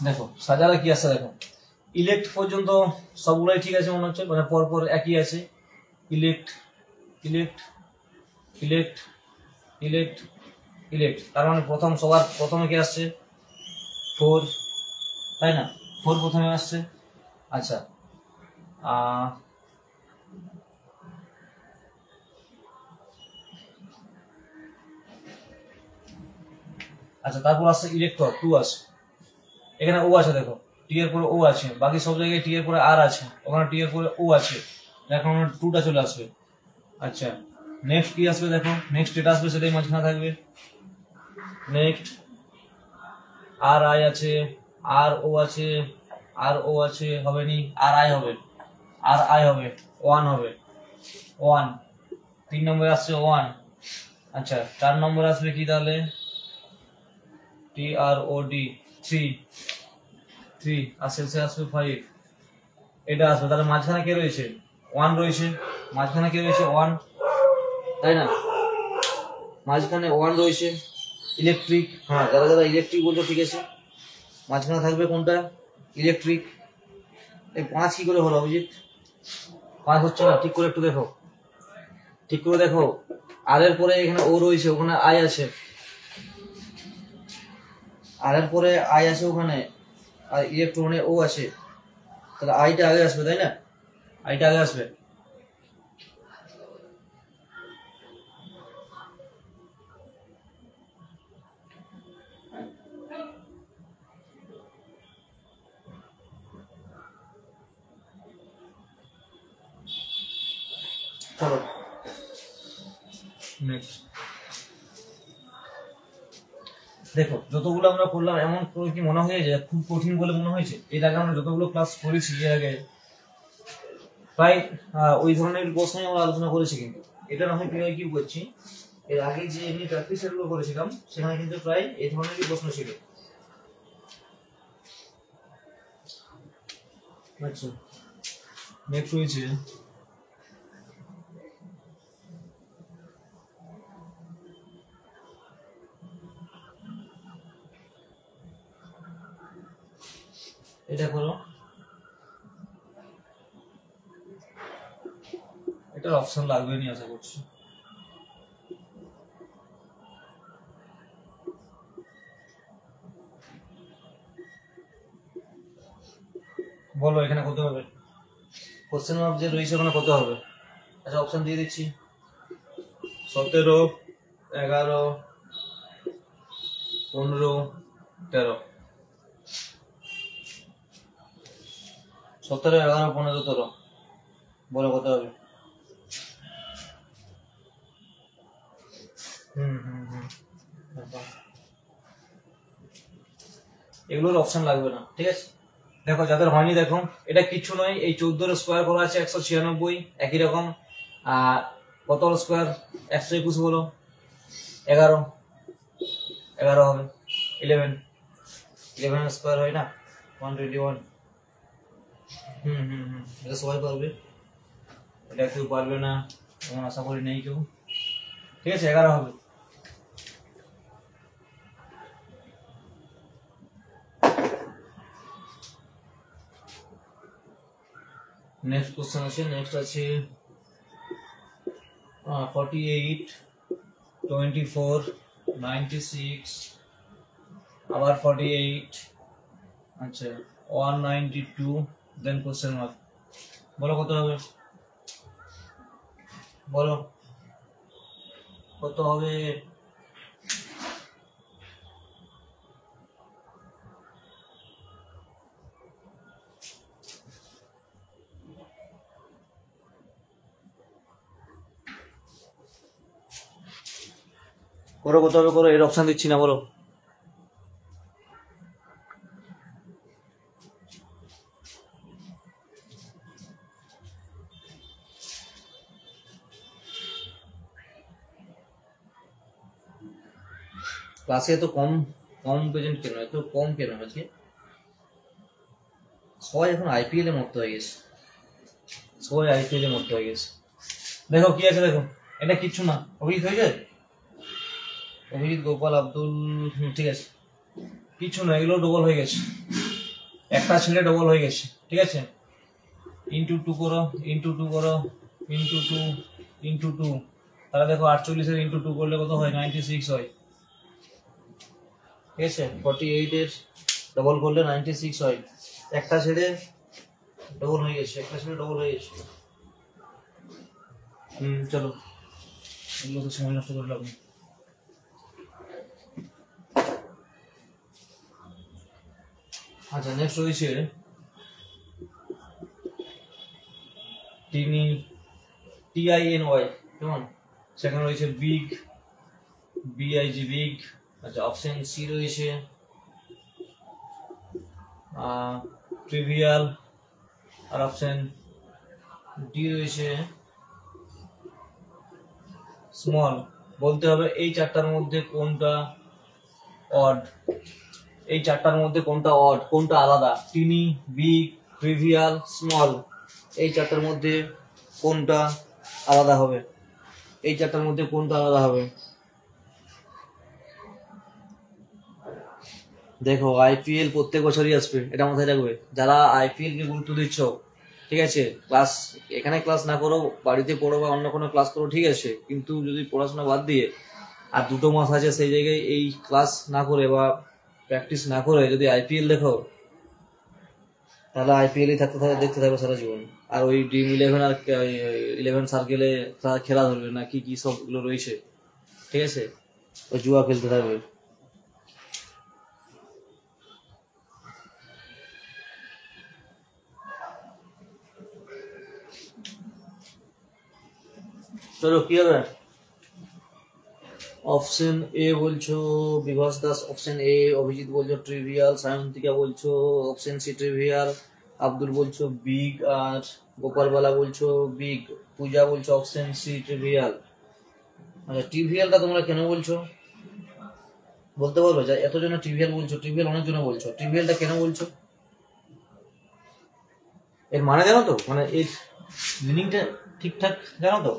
দেখো সাজালে কি আছে, দেখো ইলেক্ট পর্যন্ত সবগুলাই ঠিক আছে মনে হচ্ছে, মানে পর পর একই আছে, elect, elect, elect, elect, elect, তার মানে প্রথম সবার প্রথমে কি আসছে? 4, তাই না? 4 প্রথমে আসছে। আচ্ছা আচ্ছা তারপর আসছে ইলেক্টর, 2 আছে, এখানে ও আছে, দেখো টি এর পরে ও আছে, বাকি সব জায়গায় টি এর পরে আর আছে, ওখানে টি এর পরে ও আছে, এখন 2টা চলে আসবে। আচ্ছা নেক্সট কি আসবে, দেখো নেক্সট যেটা আসবে সেটাই মাঝখানে থাকবে। নেক্সট আর আই আছে, আর ও আছে, আর ও আছে, হবে নি, আর আই হবে, আর আই হবে, 1 হবে, 1, 3 নম্বরে আসছে 1। আচ্ছা 4 নম্বরে আসবে কি তাহলে? টি আর ও ডি, 3, 3 আর শেষে আসবে 5, এটা আসবে। তাহলে মাঝখানে কে রয়েছে? 1 রয়েছে, মাঝখানে কে রয়েছে? 1, তাই না? মাঝখানে 1 রয়েছে। ইলেকট্রিক, হ্যাঁ যারা যারা ইলেকট্রিক বলছো ঠিক আছে, মাঝখানে থাকবে কোনটা? ইলেকট্রিক। এই 5 কি করে হলো অভিজিৎ? 5 হচ্ছে না, ঠিক করে একটু দেখো, ঠিক করে দেখো, আর এর পরে এখানে ও রয়েছে, ওখানে আই আছে, আর এর পরে আই আছে ওখানে, আর ইলেকট্রনে ও আছে, তাহলে আইটা আগে আসবে তাই না, আইটা আগে আসবে। চলো নেক্সট দেখো, যতগুলো আমরা করলাম এমন করে কি মনে হয় যে খুব কঠিন বলে মনে হয়েছে? এর আগে আমরা যতগুলো ক্লাস করেছি এর আগে প্রায় ওই ধরনের প্রশ্নই আমরা আলোচনা করেছি, কিন্তু এটা না হয় কি করছি, এর আগে যে এমনি প্র্যাকটিস গুলো করেছিলাম সেখানে কিন্তু প্রায় এই ধরনেরই প্রশ্ন ছিল। আচ্ছা নেক্সট রয়েছে এটা করো, এটার অপশন লাগবে নি আশা করছি। বলো এখানে কত হবে? কোশ্চেন মার্ক যে রয়েছে ওখানে কত হবে? আচ্ছা অপশন দিয়ে দিচ্ছি, 17, 11, 15, 13। 17, 11, 15, 13, বলো কত হবে? এগুলোর অপশন লাগবে না, ঠিক আছে। দেখো যাদের হয়নি দেখো, এটা কিছু নয়, এই 14 স্কোয়ার করা আছে 196, একই রকম। আর কত স্কোয়ার? 121 বলো, 11, 11 হবে, 11 স্কোয়ার হয় না 121। এটা সবাই পারবে, এটা কেউ পারবে না এমন আশা করি নেই কেউ, ঠিক আছে। 11 হবে। নেক্সট কোশ্চেন আছে, নেক্সট আছে 48, 24, 96, আবার 48, আচ্ছা 192, দেন কোশ্চেন মার্ক। বলো কত হবে? বলো কত হবে? করো কত হবে করো, এর অপশন দিচ্ছি না, বলো। ক্লাসে এত কম কম প্রেজেন্ট কেন, এত কম কেন আজকে? সবাই এখন আইপিএল এ মত্ত হয়ে গেছে, সবাই আইপিএল এ মত্ত হয়ে গেছে। দেখো কি আছে, দেখো এটা কিচ্ছু না, অভিজিৎ হয়ে যায়, অভিজিৎ, গোপাল, আব্দুল, ঠিক আছে, কিছু না, এগুলো ডবল হয়ে গেছে, একটা ছেলে ডবল হয়ে গেছে, ঠিক আছে। ইন্টু 2 করো, ইন্টু 2 করো, ইন্টু 2, ইন্টু 2, তাহলে দেখো 48 ইন্টু 2 করলে কত হয়? 96 হয়, ঠিক আছে। 48 ডবল করলে 96 হয়, একটা ছেড়ে ডবল হয়ে গেছে, একটা ছেড়ে ডবল হয়ে গেছে। চলো এগুলো তো সময় নষ্ট করে লাগবে। আচ্ছা নেক্সট রয়েছে TINY, কেমন? সেখানে রয়েছে বিগ, BIG, বিগ। আচ্ছা অপশন সি রয়েছে ট্রিভিয়াল, আর অপশন ডি রয়েছে স্মল। বলতে হবে এই চারটার মধ্যে কোনটা অড, এই চারটার মধ্যে কোনটা অড, কোনটা আলাদা। টিনি, বিগ, ট্রিভিয়াল, স্মল, এই চারটার মধ্যে কোনটা আলাদা হবে, এই চারটার মধ্যে কোনটা আলাদা হবে? দেখো আইপিএল প্রত্যেক বছরই আসবে, এটা মাথায় রাখবে। যারা আইপিএল কে গুরুত্ব দিচ্ছ, ঠিক আছে, ক্লাস এখানে ক্লাস না করো, বাড়িতে পড়ো বা অন্য কোনো ক্লাস করো, ঠিক আছে, কিন্তু যদি পড়াশোনা বাদ দিয়ে আর 2 মাস আছে সেই জায়গায় এই ক্লাস না করে বা প্র্যাকটিস না করে যদি আইপিএল দেখো, তাহলে আইপিএলই দেখতে থাকবে সারা জীবন। আর ওই ড্রিম 11 আর 11 সার্কেলে খেলা ধরবে না, কি কি সবগুলো রয়েছে, ঠিক আছে, ওই জুয়া খেলতে থাকবে। চলো কি হবে? অপশন এ বলছো বিভাস দাস, অপশন এ। অভিজিৎ বলছো ট্রিভিয়াল, সায়ন্তিকা বলছো অপশন সি ট্রিভিয়াল, আব্দুল বলছো বিগ, আর গোপাল বালা বলছো বিগ, পূজা বলছো অপশন সি ট্রিভিয়াল। আচ্ছা ট্রিভিয়ালটা তোমরা কেন বলছো বলতে পারবে? যা এত জন ট্রিভিয়াল বলছো, ট্রিভিয়াল অনেক জন বলছো, ট্রিভিয়ালটা কেন বলছো? এর মানে জানো তো, মানে এর মিনিংটা ঠিকঠাক জানো তো?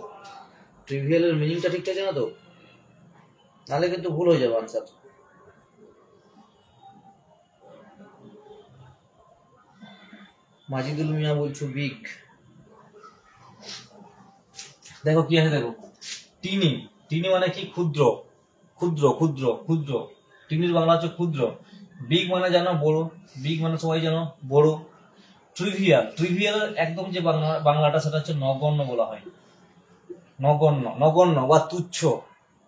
ট্রিভিয়ালের মিনিংটা ঠিকঠাক জানো তো? তাহলে কিন্তু ভুল হয়ে যাবে আনসার। মাজিদুল মিয়া বলছো বিগ, দেখো কি আছে, দেখো টিনি। টিনি মানে কি? ক্ষুদ্র, ক্ষুদ্র ক্ষুদ্র ক্ষুদ্র। টিনির বাংলা হচ্ছে ক্ষুদ্র। বিগ মানে জানো বড়, বিগ মানে সবাই জানো বড়। ট্রিভিয়াল, ট্রিভিয়াল একদম যে বাংলাটা সেটা হচ্ছে নগণ্য বলা হয়। নগণ্য, নগণ্য বা তুচ্ছ,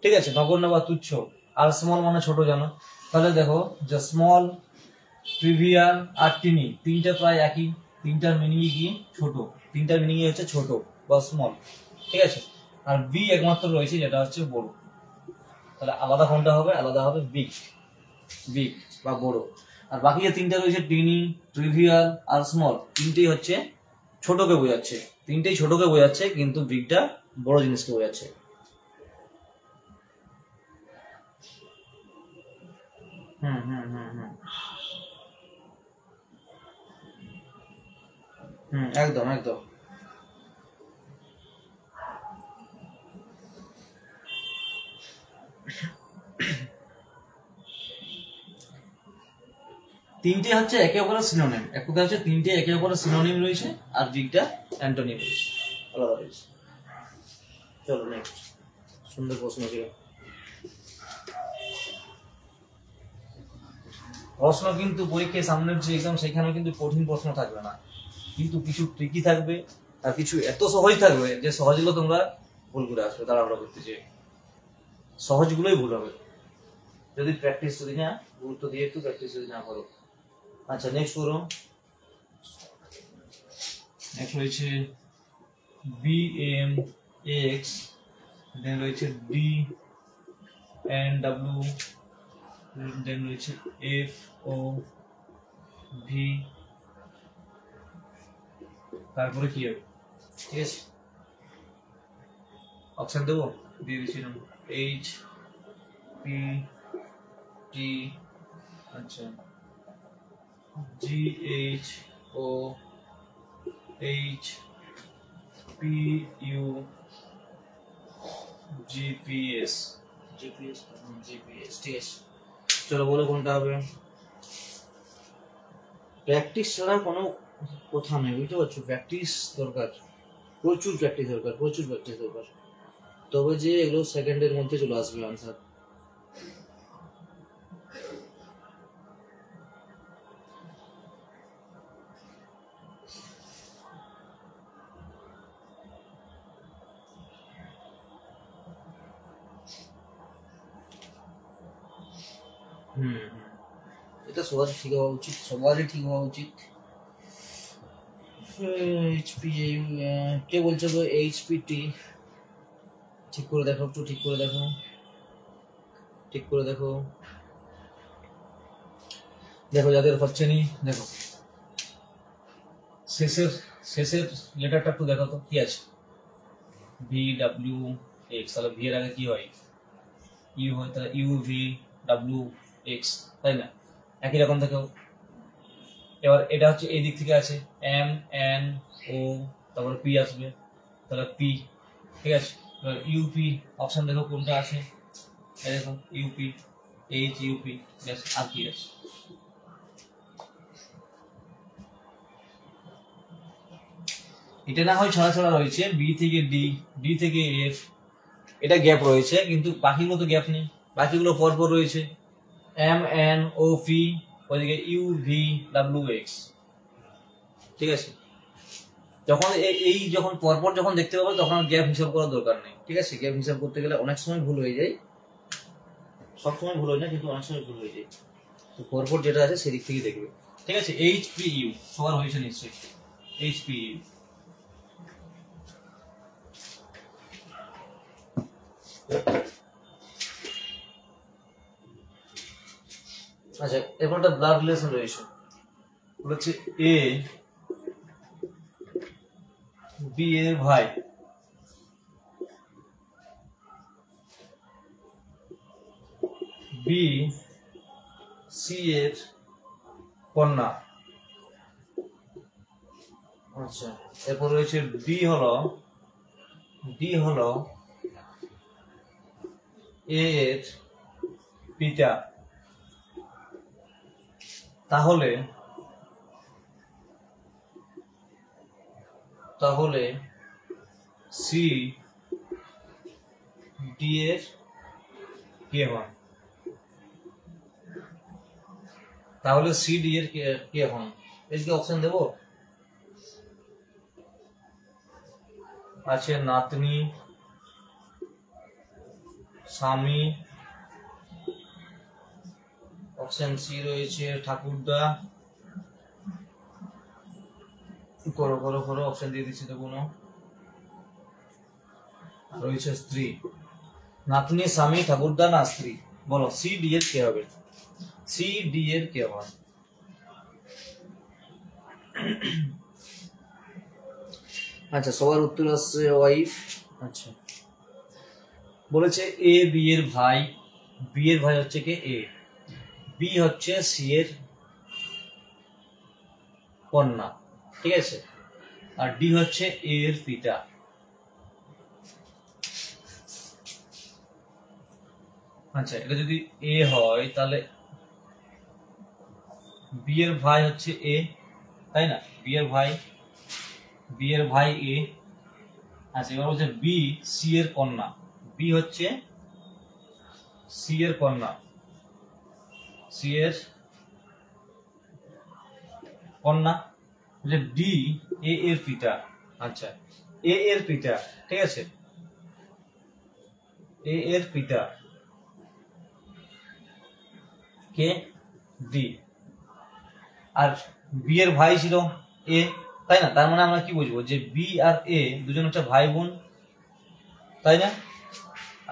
ঠিক আছে, নগণ্য বা তুচ্ছ। আর স্মল মানে ছোট জানো। তাহলে দেখো যে স্মল, ট্রিভিয়াল আর টিনি, তিনটা প্রায় একই। তিনটার মিনিং কি? ছোট। তিনটার মিনিং হচ্ছে ছোট বা স্মল, ঠিক আছে। আর বি একমাত্র রয়েছে যেটা হচ্ছে বড়। তাহলে আলাদা কোনটা হবে? আলাদা হবে বিগ, বিগ বা বড়। আর বাকি যে তিনটা রয়েছে টিনি, ট্রিভিয়াল আর স্মল, তিনটেই হচ্ছে ছোটকে বোঝাচ্ছে। তিনটেই ছোটকে বোঝাচ্ছে, কিন্তু বিগটা বড় জিনিসকে বোঝাচ্ছে। হুম হুম হুম হুম হুম, একদম একদম। তিনটে হচ্ছে একে অপরের সিনোনিম। এক কথা হচ্ছে তিনটে একে অপরের সিনোনিম রয়েছে, আর বিগটা অ্যান্টোনিম রয়েছে, আলাদা রয়েছে। চলো নেক্সট। সুন্দর প্রশ্ন ছিল। প্রশ্ন কিন্তু পরীক্ষায় সামনের যে এক্সাম সেখানে কিন্তু কঠিন প্রশ্ন থাকবে না, কিন্তু কিছু ট্রিকি থাকবে, আর কিছু এত সহজ থাকবে যে সহজগুলো তোমরা ভুল করে আসবে তাড়াহুড়ো করতে, যে সহজগুলোই ভুল হবে যদি প্র্যাকটিস, যদি না গুরুত্ব দিয়ে একটু প্র্যাকটিস যদি না করো। আচ্ছা নেক্সট করো। নেক্সট রয়েছে বি এম এক্স, দেন রয়েছে ডি এন ডাব্লিউ, দেন রয়েছে এফ ও ভি, তারপরে কি হবে? ঠিক আছে, অপশন দেবো, দিয়ে দিচ্ছিলাম এইচ পি টি, আচ্ছা G H O H P U GPS, GPS GPS, ঠিক আছে। চলো বলো কোনটা হবে। প্র্যাকটিস ছাড়া কোনো কথা নেই, বুঝতে পারছো? প্র্যাকটিস দরকার, প্রচুর প্র্যাকটিস দরকার, প্রচুর প্র্যাকটিস দরকার, তবে যে এগুলো সেকেন্ডের মধ্যে চলে আসবে আনসার। হুম, এটা সবার ঠিক হওয়া উচিত, সবারই ঠিক হওয়া উচিত। এইচপি, কে বলছো তো এইচপিটি? ঠিক করে দেখো, একটু ঠিক করে দেখো, ঠিক করে দেখো। দেখো যাদের হচ্ছে নি, দেখো শেষের, শেষের লেটারটা একটু দেখো তো কি আছে। ভি ডাব্লিউ এক্স, তাহলে ভি এর আগে কি হয়? ইউ হয়, তাহলে ইউ ভি ডাব্লিউ এক্স, তাই না? একই রকম দেখো। এবার এটা হচ্ছে এই দিক থেকে আছে এম এন ও, তারপরে পি আসবে, তাহলে পি, ঠিক আছে। এবার ইউপি অপশন দেখো কোনটা আছে, এই দেখো ইউপি, এইচ ইউপি, ব্যাস আর কি আছে? এটা না হয় ছড়া ছড়া রয়েছে, বি থেকে ডি, ডি থেকে এফ, এটা গ্যাপ রয়েছে, কিন্তু বাকিগুলো তো গ্যাপ নেই, বাকিগুলো পরপর রয়েছে। এম এন ও পি, ওইদিকে ইউ ভি ডাব্লিউ এক্স, ঠিক আছে। যখন এই যখন পরপর যখন দেখতে পাবো তখন গ্যাপ হিসাব করার দরকার নেই, ঠিক আছে। গ্যাপ হিসাব করতে গেলে অনেক সময় ভুল হয়ে যায়, সব সময় ভুল হয় না, কিন্তু অনেক সময় ভুল হয়ে যায়। তো পরপর যেটা আছে সেদিক থেকে দেখবে, ঠিক আছে। এইচ পি ইউ সবার হয়েছে নিশ্চয়ই, এইচ পি ইউ। আচ্ছা এরপর একটা ব্লাড রিলেশন রয়েছে, বলেছে এ বি এর ভাই, বি সি এর কন্যা। আচ্ছা এরপর রয়েছে ডি হলো, ডি হলো এ এর পিতা, তাহলে তাহলে সি ডি এর কে হন, তাহলে সি ডি এর কে হন। এদিকে অপশন দেব, আছে নাতনি, স্বামী, অপশন সি রয়েছে ঠাকুরদা, করো করো করো, অপশন দিয়ে দিচ্ছি তো কোনো, রয়েছে স্ত্রী। নাতনি, স্বামী, ঠাকুরদা না স্ত্রী, বলো সি ডি এর কে হবে, সি ডি এর কে হয়। আচ্ছা সবার উত্তর আসছে ওয়াইফ। আচ্ছা বলেছে এ বি এর ভাই, বি এর ভাই হচ্ছে কে এ, বি হচ্ছে সি এর কন্যা, ঠিক আছে, আর ডি হচ্ছে এ এর পিতা। আচ্ছা এটা যদি এ হয় তাহলে বি এর ভাই হচ্ছে এ, তাই না, বি এর ভাই, বি এর ভাই এ। আচ্ছা এবার বলছে বি সি এর কন্যা, বি হচ্ছে সি এর কন্যা, সি এর কন্যা, বলছে ডি এ এর পিতা। আচ্ছা এ এর পিতা, ঠিক আছে, এ এর পিতা কে, ডি, আর বি এর ভাই ছিল এ, তাই না, তার মানে আমরা কি বুঝবো যে বি আর এ দুজন হচ্ছে ভাই বোন, তাই না,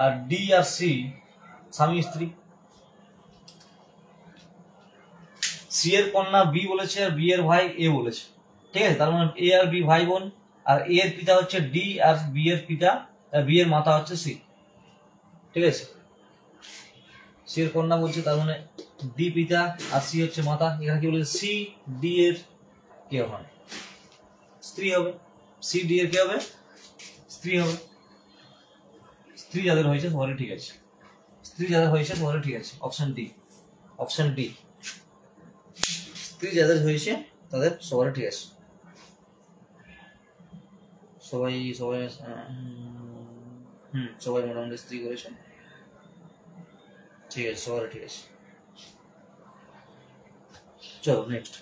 আর ডি আর সি স্বামী স্ত্রী। সি এর কন্যা বি বলেছে আর বি এর ভাই এ বলেছে, ঠিক আছে, তার মানে এ আর বি ভাই বোন, আর এ এর পিতা হচ্ছে ডি আর বি এর পিতা, বি এর মাতা হচ্ছে সি, ঠিক আছে, সি এর কন্যা বলছে তার মানে ডি পিতা আর সি হচ্ছে মাতা। এখানে কি বলেছে সি ডি এর কে হয়, স্ত্রী হবে, সি ডি এর কে হবে, স্ত্রী হবে। স্ত্রী যাদের হয়েছে সবারই ঠিক আছে, স্ত্রী যাদের হয়েছে সবারই ঠিক আছে, অপশন ডি, অপশন ডি, স্ত্রী যাদের হয়েছে তাদের সবারই ঠিক আছে। সবাই সবাই সবাই মোটামুটি স্ত্রী করেছে, ঠিক আছে, সবারই ঠিক আছে। চলো নেক্সট।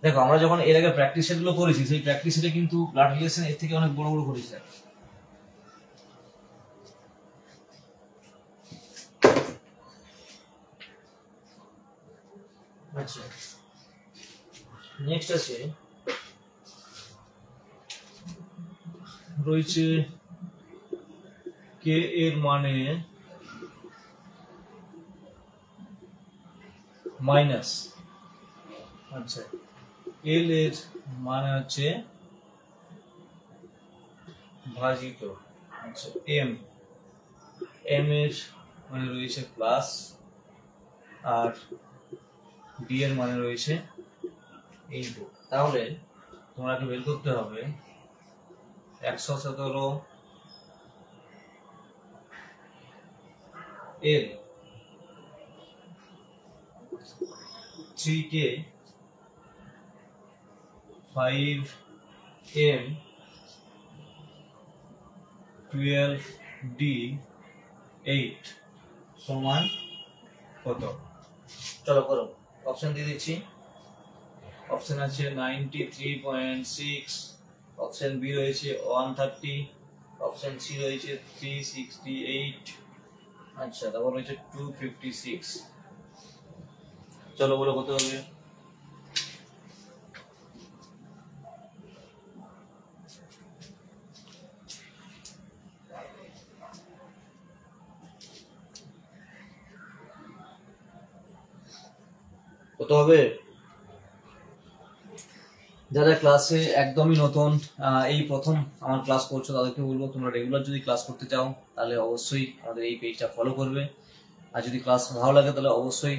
দেখো আমরা যখন এর আগে প্র্যাকটিস সেটগুলো করেছি সেই প্র্যাকটিস সেটে কিন্তু ব্লাড রিলেশন এর থেকে অনেক বড় বড় করেছি। আচ্ছা নেক্সট আছে রয়েছে কে এর মানে মাইনাস, আচ্ছা এল এর মানে হচ্ছে ভাজিত, আচ্ছা এম, এম এর মানে রয়েছে প্লাস, আর ডি এর মানে রয়েছে ইনটু। তাহলে তোমাকে বের করতে হবে 117 এল 3k 5m 12d 8 সমান কত। চলো করো, অপশন দিয়ে দিচ্ছি, অপশন আছে 93.6, অপশন বি রয়েছে 130, অপশন সি রয়েছে 368, আচ্ছা তারপর রয়েছে 256। চলো বলো কত হবে। কত হবে। যারা ক্লাসে একদমই নতুন, এই প্রথম আমার ক্লাস করছো তাদেরকে বলবো তোমরা রেগুলার যদি ক্লাস করতে চাও তাহলে অবশ্যই আমাদের এই পেজটা ফলো করবে, আর যদি ক্লাস ভালো লাগে তাহলে অবশ্যই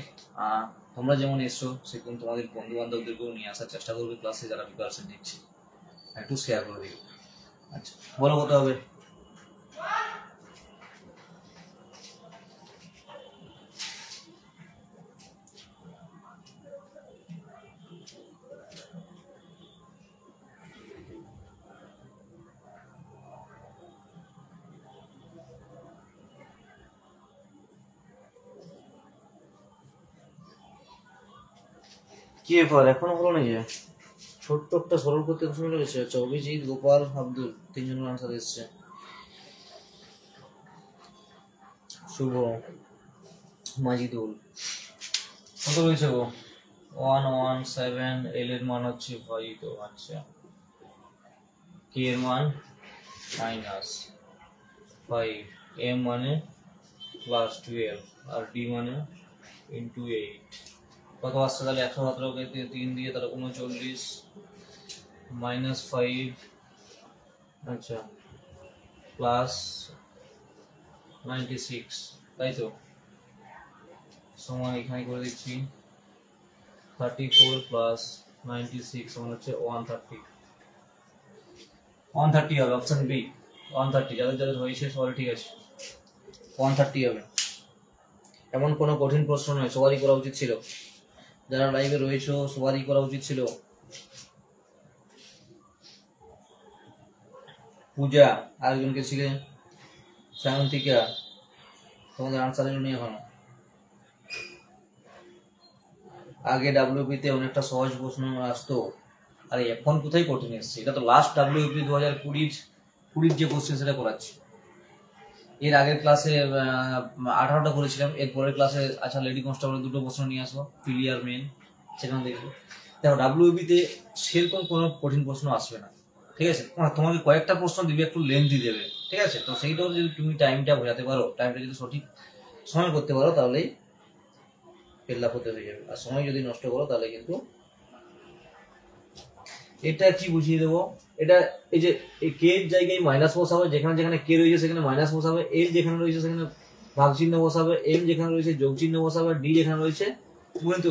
তোমরা যেমন এসছো সেরকম তোমাদের বন্ধু বান্ধবদেরকেও নিয়ে আসার চেষ্টা করবে ক্লাসে যারা প্রিপারেশন নিচ্ছে, একটু শেয়ার করে দিবে। আচ্ছা বলো কত হবে। কি ব্যাপার এখনো হলো না যে? ছোট্ট একটা সরল করতে এত সময় লেগেছে। আচ্ছা, অভিজিৎ, গোপাল, আব্দুল, তিনজনের আনসার এসছে। শুভ, মাজিদুল, কত রয়েছে গো? 117। এল এর মান হচ্ছে 5। তো আচ্ছা, কে এর মান -5, এম মানে +12, আর ডি মানে × 8। কত আসছে তাহলে? 117কে 3 দিয়ে তাহলে 39 -5, আচ্ছা, +96, তাই তো? সমান এখানে করে দিচ্ছি 34 + 96 সমান হচ্ছে 130। 130 হবে অপশন বি। 130 যাদের যাদের হয়েছে সবাই ঠিক আছে। 130 হবে। এমন কোনো কঠিন প্রশ্ন নয়, সবারই করা উচিত ছিল। যারা লাইভে রয়েছে সবারই করা উচিত ছিল। পূজা, আরেকজনকে ছিলে সায়ন্তিকা, তোমাদের আনসার এলো নিয়ে এখনো। আগে ডাব্লিউপিতে অনেকটা সহজ প্রশ্ন আসতো, আর এখন কোথায় কঠিন এসছে? এটা তো লাস্ট ডাব্লিউপি 2020 যে কোশ্চেন সেটা করাচ্ছি। এর আগের ক্লাসে 18টা করেছিলাম, এর পরের ক্লাসে আচ্ছা লেডি কনস্টেবল 2টো প্রশ্ন নিয়ে আসবো, ক্লিয়ার মেন, সেখানে দেখবো। দেখো ডাব্লিউবিতে সেরকম কোনো কঠিন প্রশ্ন আসবে না, ঠিক আছে? তোমাকে কয়েকটা প্রশ্ন দিবে, একটু লেন্থি দেবে, ঠিক আছে? তো সেইটাও যদি তুমি টাইমটা বোঝাতে পারো, টাইমটা যদি সঠিক সময় করতে পারো, তাহলেই ফিল আপ হতে হয়ে যাবে। আর সময় যদি নষ্ট করো তাহলে কিন্তু। এটা কি বুঝিয়ে দেবো? এটা এই যে এই কে এর জায়গায় মাইনাস বসাবে, যেখানে যেখানে কে রয়েছে সেখানে মাইনাস বসাবে, এল যেখানে রয়েছে সেখানে ভাগ চিহ্ন বসাবে, এম যেখানে রয়েছে যোগ চিহ্ন বসাবে, ডি যেখানে রয়েছে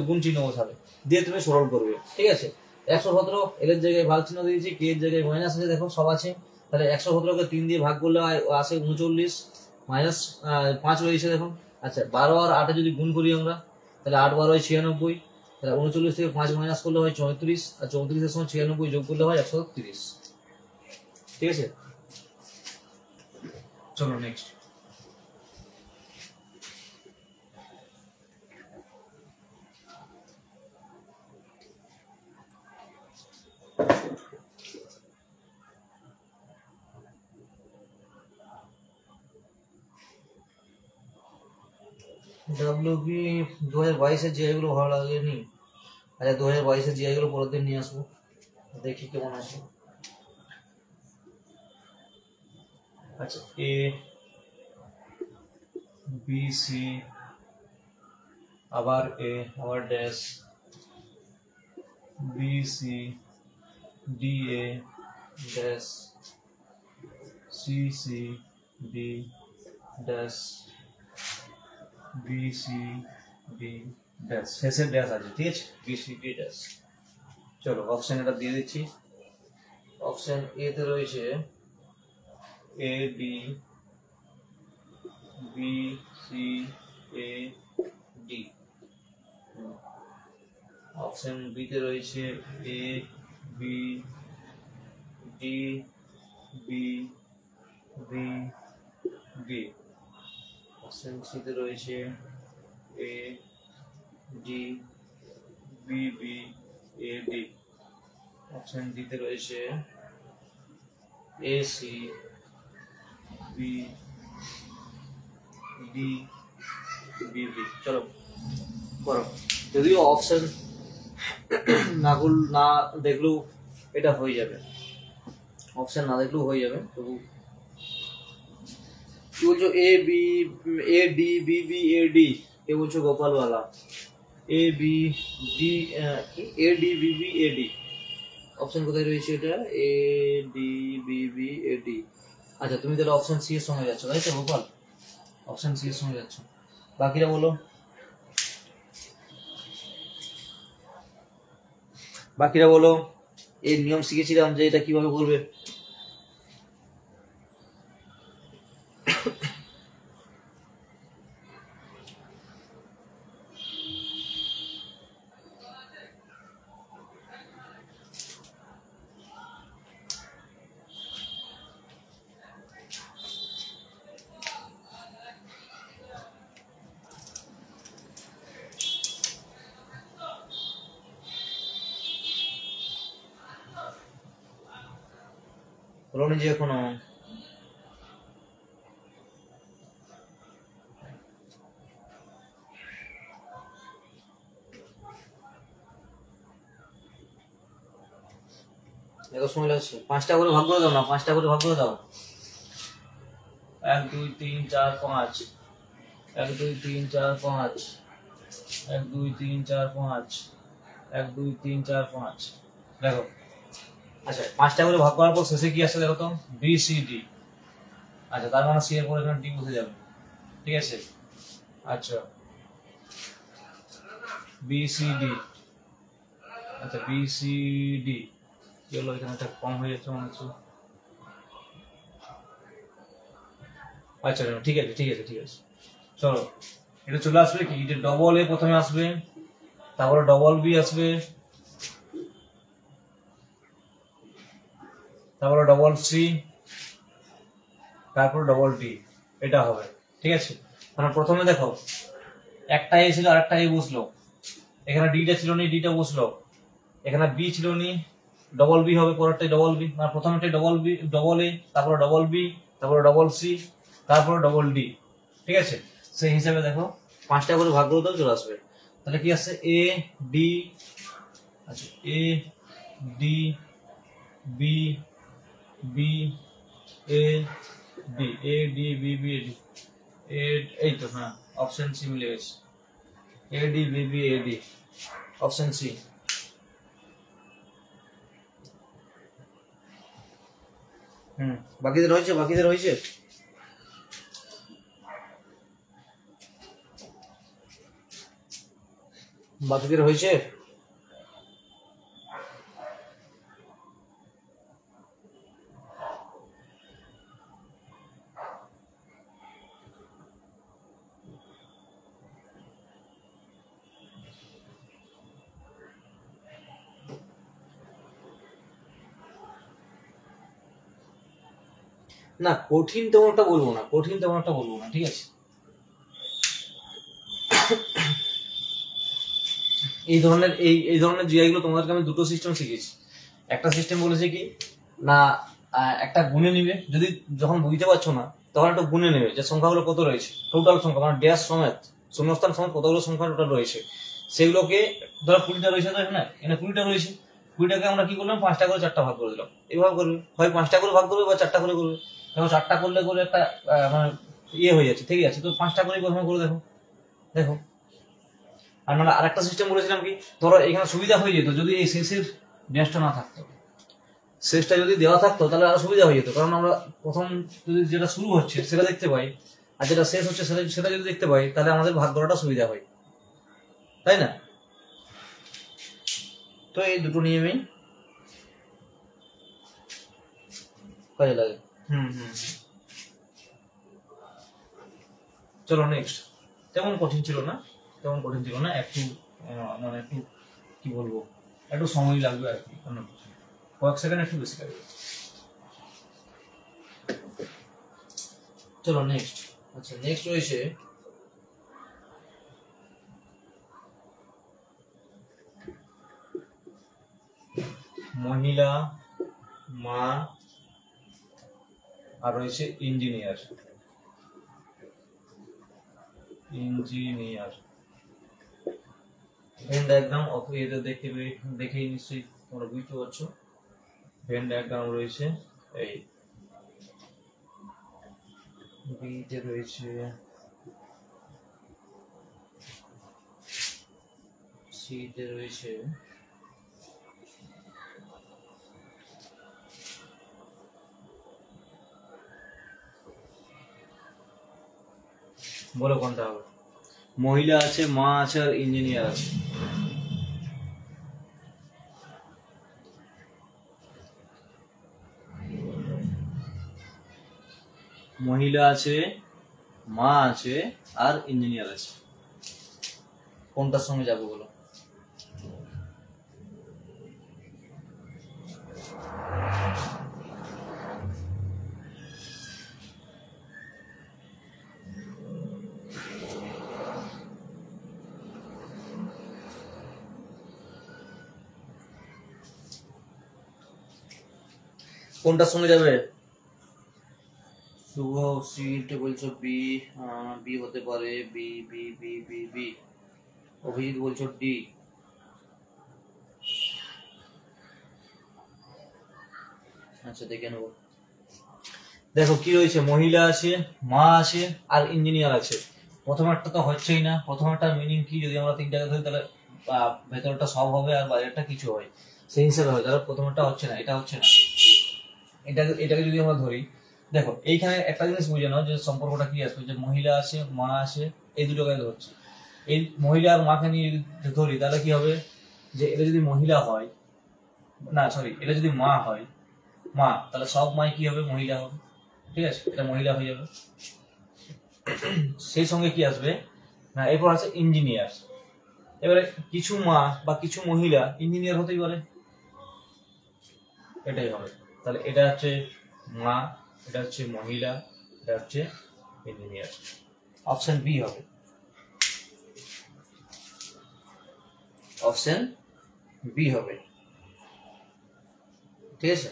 গুণ চিহ্ন বসাবে, দিয়ে তুমি সরল করবে, ঠিক আছে? 117 এল এর জায়গায় ভাগ চিহ্ন দিয়েছি, কে এর জায়গায় মাইনাস আছে, দেখো সব আছে। তাহলে 117কে 3 দিয়ে ভাগ করলে আসে 39, মাইনাস 5 রয়েছে দেখো। আচ্ছা, 12 আর 8 যদি গুণ করি আমরা, তাহলে 8 12 হয় 96। তাহলে 39 থেকে 5 মাইনাস করলে হয় 34, আর 34 এর সঙ্গে 96 যোগ করলে হয় 130। ঠিক আছে, চলো নেক্সট। ডাব্লিউবি 2022-এর জিআই গুলো ভালো লাগেনি। আচ্ছা, 2022-এর জিআই গুলো পরের দিন নিয়ে আসবো, দেখি কেমন আছে। আচ্ছা, এ বি সি, আবার এ, আবার dash, B C D A dash, C C D dash, B C D dash, শেষে ড্যাশ আছে, ঠিক আছে? B C D dash. চলো অপশন এটা দিয়ে দিচ্ছি। অপশন এ তে রয়েছে A B, B C A D. Option B তে রয়েছে A B D B B D. Option C তে রয়েছে A D B B A D. Option D তে রয়েছে A C B D B B. চলো করো। যদিও অপশন না দেখলেও এটা হয়ে যাবে, অপশন না দেখলেও হয়ে যাবে। তবু কি বলছো? A D B B A D, কে বলছো? Gopalwala. A B D, A D B B A D. Option কোথায় রয়েছে এটা? A D B B A D. আচ্ছা, তুমি তাহলে অপশন সি এর সঙ্গে যাচ্ছ, তাই তো গোপাল? অপশন সি এর সঙ্গে যাচ্ছ। বাকিরা বলো, বাকিরা বলো। এর নিয়ম শিখেছিলাম যে এটা কিভাবে করবে। বলো নিজে এখনো। এত সময় লাগছে, 5টা করে ভাগ করে দাও না, 5টা করে ভাগ করে দাও। 1 2 3 4 5, 1 2 3 4 5, 1 2 3 4 5, 1 2 3 4 5। দেখো আচ্ছা 5টা করে ভাগ করার পর শেষে কি আসছে দেখো তো, বি সি ডি। আচ্ছা তার মানে সি এর পর এখানে ডি বসে যাবে, ঠিক আছে। আচ্ছা বি সি ডি, আচ্ছা বি সি ডি কি হলো, এখানে একটা কম হয়ে যাচ্ছে মনে হচ্ছে। আচ্ছা ঠিক আছে ঠিক আছে ঠিক আছে, চলো এটা চলে আসবে কি, এটা ডবল এ প্রথমে আসবে, তারপরে ডবল বি আসবে, তারপরে ডবল সি, তারপর ডবল ডি, এটা হবে, ঠিক আছে। কারণ প্রথমে দেখো একটা এ ছিল আর একটা এ বসলো, এখানে ডিটা ছিল নি, ডিটা বসলো, এখানে বি ছিল নি, ডবল বি হবে পরেরটাই ডবল বি, মানে প্রথমটাই ডবল বি ডবল এ, তারপরে ডবল বি, তারপরে ডবল সি, তারপরে ডবল ডি, ঠিক আছে। সেই হিসাবে দেখো 5টা করে ভাগ করে দাও, চলে আসবে। তাহলে কি আসছে, এ ডি, আচ্ছা A D B B A D, A D B B D, এই তো হ্যাঁ অপশন সি মিলে গেছে, A D B B A D, option C. বাকিদের হয়েছে, বাকিদের হয়েছে, বাকিদের হয়েছে। না কঠিন তেমন একটা বলবো না, কঠিন তেমন একটা বলবো না, ঠিক আছে। এই ধরনের এই ধরনের জিআই গুলো তোমাদেরকে আমি দুটো সিস্টেম শিখেছি। একটা সিস্টেম বলেছে কি না, একটা গুণে নিবে, যদি যখন বুঝতে পারছো না তখন একটা গুণে নেবে যে সংখ্যাগুলো কত রয়েছে, টোটাল সংখ্যা মানে ড্যাশ সমেত শূন্যস্থান সমেত কতগুলো সংখ্যা টোটাল রয়েছে, সেগুলোকে ধরো 20টা রয়েছে, তো এখানে 20টা রয়েছে, 20টাকে আমরা কি করলাম 5টা করে 4টা ভাগ করে দিলাম। এইভাবে করবে, হয় 5টা করে ভাগ করবে বা 4টা করে করবে। দেখো 4টা করলে করে একটা মানে ইয়ে হয়ে যাচ্ছে, ঠিক আছে, তো 5টা করে প্রথমে করে দেখো, দেখো। আর মানে আরেকটা সিস্টেম বলেছিলাম কি, ধরো এখানে সুবিধা হয়ে যেত যদি এই শেষের ড্যাশটা না থাকতো, শেষটা যদি দেওয়া থাকতো তাহলে আরো সুবিধা হয়ে যেত, কারণ আমরা প্রথম যদি যেটা শুরু হচ্ছে সেটা দেখতে পাই আর যেটা শেষ হচ্ছে সেটা যদি দেখতে পাই তাহলে আমাদের ভাগ করাটা সুবিধা হয়, তাই না। তো এই দুটো নিয়মেই কাজে লাগে। চলো নেক্সট। তেমন কঠিন ছিল না, তেমন কঠিন ছিল না, একটু মানে একটু কি বলবো, একটু সময় লাগবে আর কি, কয়েক সেকেন্ড একটু বেশি লাগবে। চলো নেক্সট। আচ্ছা নেক্সট রয়েছে মহিলা, মা, আর রয়েছে engineer. Engineer Venn diagram of এটা দেখেই নিশ্চয়ই তোমরা বুঝতে পারছো। ভেন ডায়াগ্রাম রয়েছে, এই বিতে রয়েছে, সিতে রয়েছে, বলো কোনটা হবে। মহিলা আছে, মা আছে, আর ইঞ্জিনিয়ার আছে। মহিলা আছে, মা আছে, আর ইঞ্জিনিয়ার আছে, কোনটার সঙ্গে যাবো বলো। কোনটার সঙ্গে যাবে? শুভ সিট বলছো বি, বি হতে পারে, B B B B B. Abhijit বলছো ডি। আচ্ছা দেখে নেবো। দেখো কি হয়েছে, মহিলা আছে, মা আছে, আর ইঞ্জিনিয়ার আছে। প্রথম একটা তো হচ্ছেই না। প্রথম একটা মিনিং কি, যদি আমরা তিনটাকে ধরি তাহলে ভেতরটা সব হবে আর বাইরেটা কিছু হয়, সেই হিসেবে হয়। তাহলে প্রথমটা হচ্ছে না, এটা হচ্ছে না। এটাকে যদি আমরা ধরি, দেখো এইখানে একটা জিনিস বুঝে নাও যে সম্পর্কটা কি আসবে, যে মহিলা আছে, মা আছে, এই দুটোকে ধরছি। এই মহিলা আর মাকে নিয়ে যদি ধরি তাহলে কি হবে, যে এটা যদি মহিলা হয়, না সরি, এটা যদি মা হয়, মা, তাহলে সব মাই কি হবে, মহিলা হবে। ঠিক আছে, এটা মহিলা হয়ে যাবে। সেই সঙ্গে কি আসবে না, এরপর আছে ইঞ্জিনিয়ার। এবারে কিছু মা বা কিছু মহিলা ইঞ্জিনিয়ার হতেই পারে, এটাই হবে। তাহলে এটা হচ্ছে মা, এটা হচ্ছে মহিলা, এটা হচ্ছে ইঞ্জিনিয়ার। অপশন বি হবে, অপশন বি হবে। ঠিক আছে,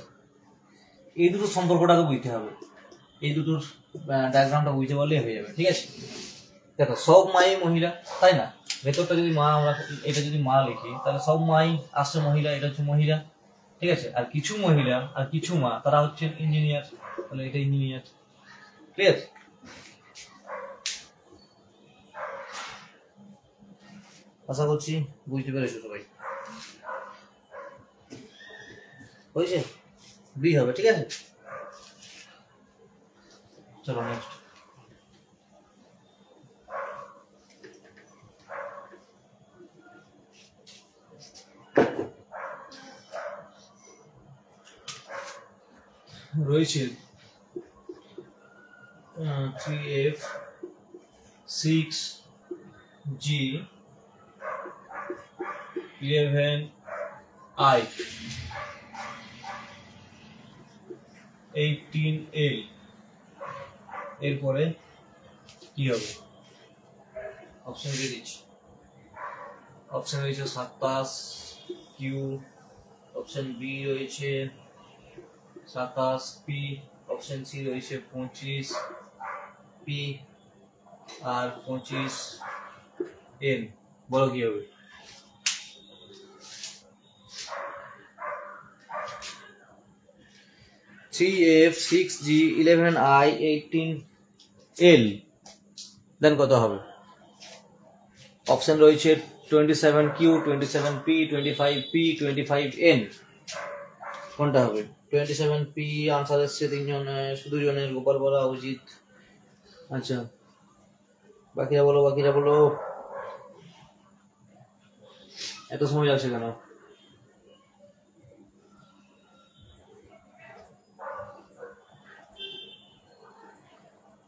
এই দুটো সম্পর্কটাকে বুঝতে হবে, এই দুটোর ডায়াগ্রামটা বুঝতে পারলেই হয়ে যাবে। ঠিক আছে, দেখো সব মাই মহিলা, তাই না? ভেতরটা যদি মা, আমরা এটা যদি মা লিখি তাহলে সব মাই আসছে মহিলা, এটা হচ্ছে মহিলা। ঠিক আছে, আর কিছু মহিলা আর কিছু মা তারা হচ্ছে ইঞ্জিনিয়ার, তাহলে এটা ইঞ্জিনিয়ার। ক্লিয়ার? আশা করছি বুঝতে পেরেছো সবাই। হয়েছে, বি হবে। ঠিক আছে, চলো নেক্সট। রয়েছে 3F 6G 11I 18L। এরপরে কি হবে? অপশন দিয়ে দিচ্ছি। অপশন রয়েছে 27 কিউ, অপশন বি রয়েছে 27 পি, অপশন সি রয়েছে 25 পি, আর 25 এন। বলো কি হবে? Three F 6G 11I 18L, দেন কত হবে? অপশন রয়েছে 27Q, 27P, 25P, 25N। কোনটা হবে? 27P আনসার এসছে শুধু জনের, গোপাল বলা উচিত। আচ্ছা, বাকিরা বলো, বাকিরা বলো। এত সময় লাগছে কেন?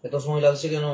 এত সময় লাগছে কেন?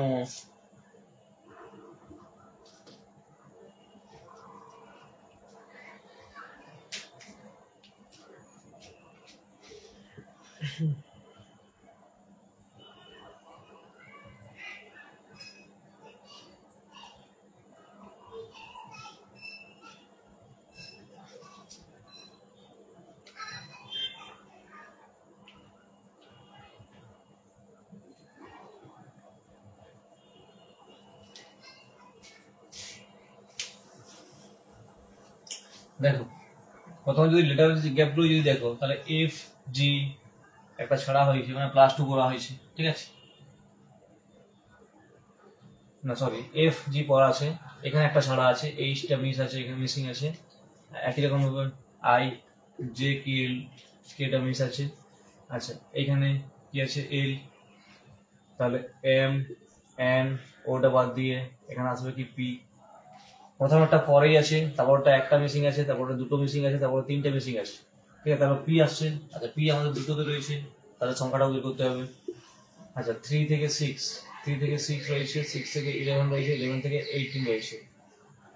দেখো প্রথমে যদি লেটার গ্যাপগুলো যদি দেখো, তাহলে এফ জি একটা ছাড়া হয়েছে, মানে +2 করা হয়েছে। ঠিক আছে, না সরি, এফ জি পড়া আছে, এখানে একটা ছাড়া আছে, এইচটা মিস আছে, এখানে মিসিং আছে। একই রকম ভাবে আই জে কি এল, কেটা মিস আছে। আচ্ছা, এখানে কি আছে, এল, তাহলে এম এন, ওটা বাদ দিয়ে এখানে আসবে কি পি। প্রথম একটা পরেই আছে, তারপরটা একটা মিসিং আছে, তারপরে দুটো মিসিং আছে, তারপরে তিনটে মিসিং আছে। ঠিক আছে, তারপর পি আসছে। আচ্ছা, পি আমাদের দুটোতে রয়েছে, তাহলে সংখ্যাটাও বের করতে হবে। আচ্ছা, 3 থেকে 6, 3 থেকে 6 রয়েছে, 6 থেকে 11 রয়েছে, 11 থেকে 18 রয়েছে।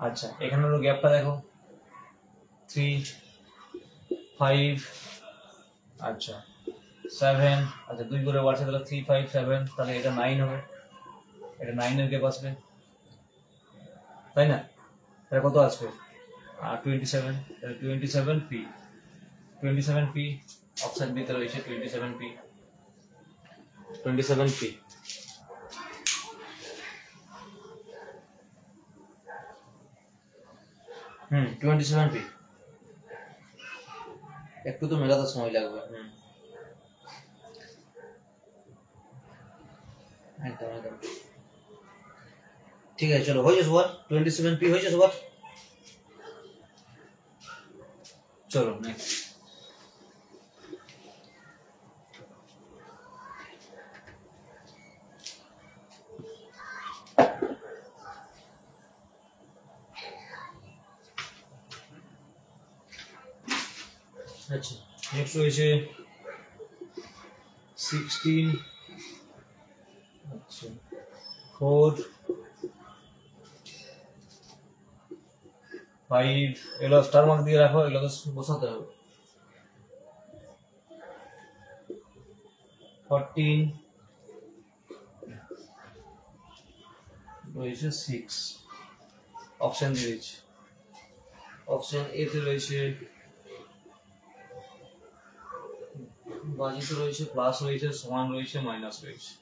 আচ্ছা, এখানে গ্যাপটা দেখো, 3 5, আচ্ছা 7, আচ্ছা 2 করে বাড়ছে, তাহলে 3 5 7, তাহলে এটা 9 হবে। এটা 9 এর গ্যাপ আসবে, তাই না? এটা কত আসবে? 27, 27 পি। 27p অপশন বি তে রয়েছে 27p 27p হুম 27p একটু তো মেলাতে সময় লাগবে একদম একদম ঠিক আছে চলো হয়ে যাবে সবার 27p হয়ে যাবে সবার চলো নেক্সট আচ্ছা নেক্সট রয়েছে 16 আচ্ছা 4 5 এগুলো স্টার মার্ক দিয়ে রাখো এগুলো বসাতে হবে 14 রয়েছে 6 অপশন দিয়েছি অপশন এ তে রয়েছে বাজিতে রয়েছে প্লাস রয়েছে সমান রয়েছে মাইনাস রয়েছে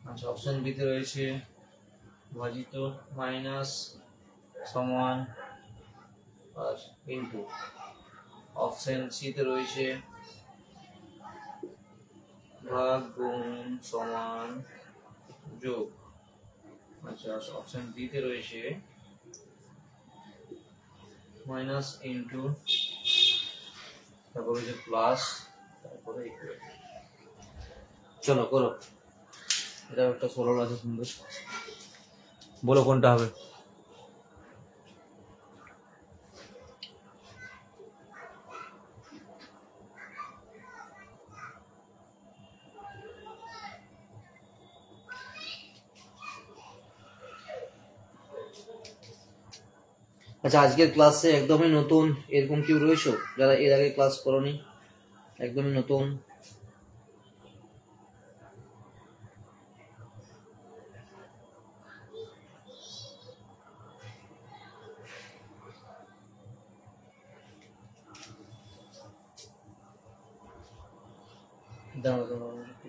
আচ্ছা অপশন বি তে রয়েছে ভাজিত মাইনাস সমান আর ইনটু অপশন সি তে রয়েছে ভাগ গুণ সমান যোগ আচ্ছা অপশন ডি তে রয়েছে মাইনাস ইনটু তারপরে যে প্লাস তারপরে ইকুয়াল চলো করো এটা একটা সরল আছে সুন্দর বলো কোনটা হবে আচ্ছা আজকের ক্লাসে একদমই নতুন এরকম কেউ রয়েছে যারা এর আগে ক্লাস করনি একদমই নতুন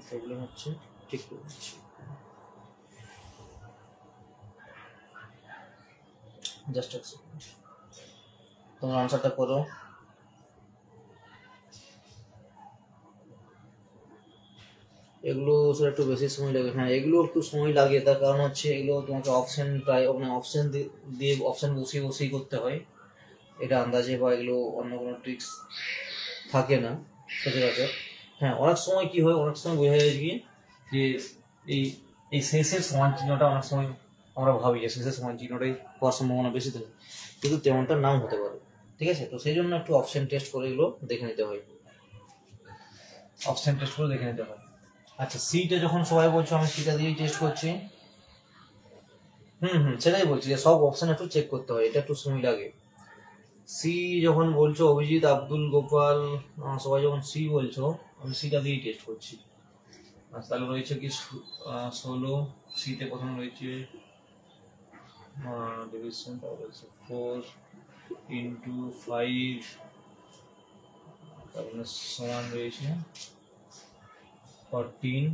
প্রবলেম হচ্ছে ঠিক করে দিচ্ছি জাস্ট এক সেকেন্ড তোমরা আনসারটা করো এগুলো স্যার একটু বেশি সময় লাগে হ্যাঁ এগুলো একটু সময় লাগে তার কারণ হচ্ছে এগুলো তোমাকে অপশন দিয়ে অপশন বসিয়ে করতে হয় এটা আন্দাজে বা এগুলো অন্য কোনো ট্রিক্স থাকে না সচরাচর হ্যাঁ অনেক সময় কি হয় অনেক সময় বোঝা যায় কি যে এই এই শেষের সমান চিহ্নটা অনেক সময় আমরা ভাবি যে শেষের সমান চিহ্নটাই হওয়ার সম্ভাবনা বেশি থাকে কিন্তু তেমনটা নাও হতে পারে ঠিক আছে তো সেই জন্য একটু অপশন টেস্ট করে এগুলো দেখে নিতে হয় অপশন টেস্ট করে দেখে নিতে হয় আচ্ছা সিটা যখন সবাই বলছো আমি সিটা দিয়েই টেস্ট করছি সেটাই বলছি যে সব অপশন একটু চেক করতে হয় এটা একটু সময় লাগে সি যখন বলছো অভিজিৎ আব্দুল গোপাল সবাই যখন সি বলছো আমি সিটা দিয়েই টেস্ট করছি আচ্ছা তাহলে রয়েছে কি 16 সিতে প্রথম রয়েছে ডিভিশন তাহলে 4 ইন্টু 5 তাহলে সমান রয়েছে 14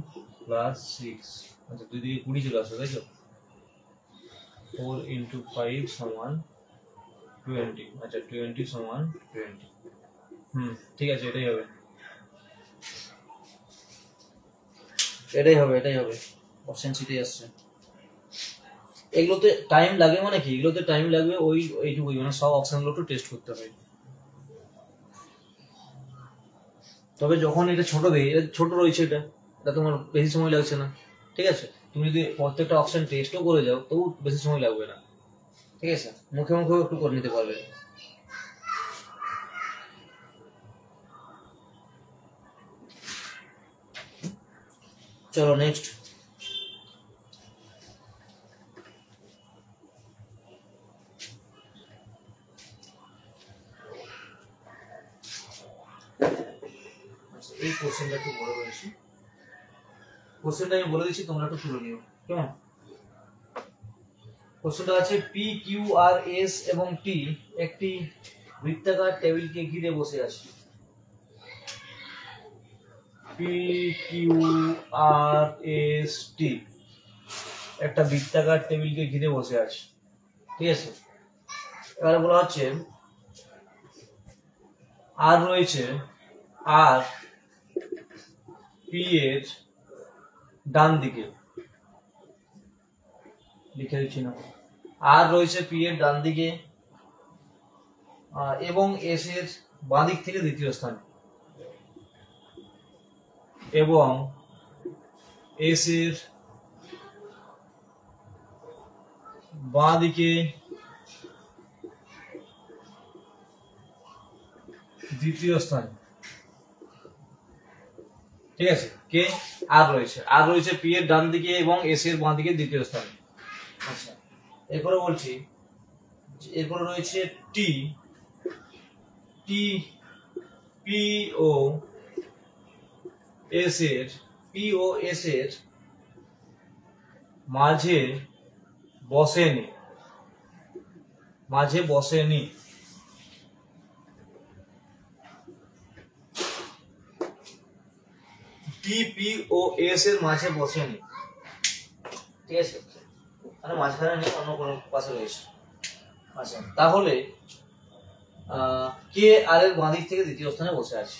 প্লাস 6 আচ্ছা দুই দিকে 20 চলে আসবে তাই তো 4 ইন্টু 5 সমান 20 আচ্ছা 20 সমান 20 ঠিক আছে এটাই হবে অপশন সিটাই আসছে এগুলোতে টাইম লাগে মানে কি এগুলোতে টাইম লাগবে এইটুকুই মানে সব অপশনগুলো একটু টেস্ট করতে হবে তবে যখন এটা ছোট দেয় এটা ছোট রয়েছে এটা তোমার বেশি সময় লাগছে না ঠিক আছে তুমি যদি প্রত্যেকটা অপশন টেস্টও করে যাও তবু বেশি সময় লাগবে না ঠিক আছে মুখে মুখেও একটু করে নিতে পারবে চলো নেক্সট এই কোশ্চেনটা একটু বড় রয়েছে কোশ্চেনটা আমি বলে দিচ্ছি তোমরা একটু তুলে নিও কেমন কোশ্চেনটা আছে পি কিউ আর এস এবং টি একটি বৃত্তাকার টেবিলকে ঘিরে বসে আছে P Q R S T একটা বৃত্তাকার টেবিলকে ঘিরে বসে আছে, ঠিক আছে। এবারে বলা হচ্ছে আর রয়েছে, আর পি এর ডান দিকে, লিখে দিচ্ছি না, আর রয়েছে পি এর ডান দিকে এবং এস এর বাঁ দিক থেকে দ্বিতীয় স্থানে, এবং এস এর বাঁ দিকে দ্বিতীয় স্থানে, ঠিক আছে। কে আর রয়েছে পি এর ডান দিকে এবং এস এর বাঁ দিকে দ্বিতীয় স্থানে। আচ্ছা, এরপরে বলছি, এরপরে রয়েছে টি, টি পি ও এস এর মাঝে বসেনি, টি পি ও এস এর মাঝে বসেনি, ঠিক আছে, মানে মাঝখানে নেই, অন্য কোনো পাশে রয়েছে। আচ্ছা, তাহলে কে আর এর বাঁ দিক থেকে দ্বিতীয় স্থানে বসে আছে,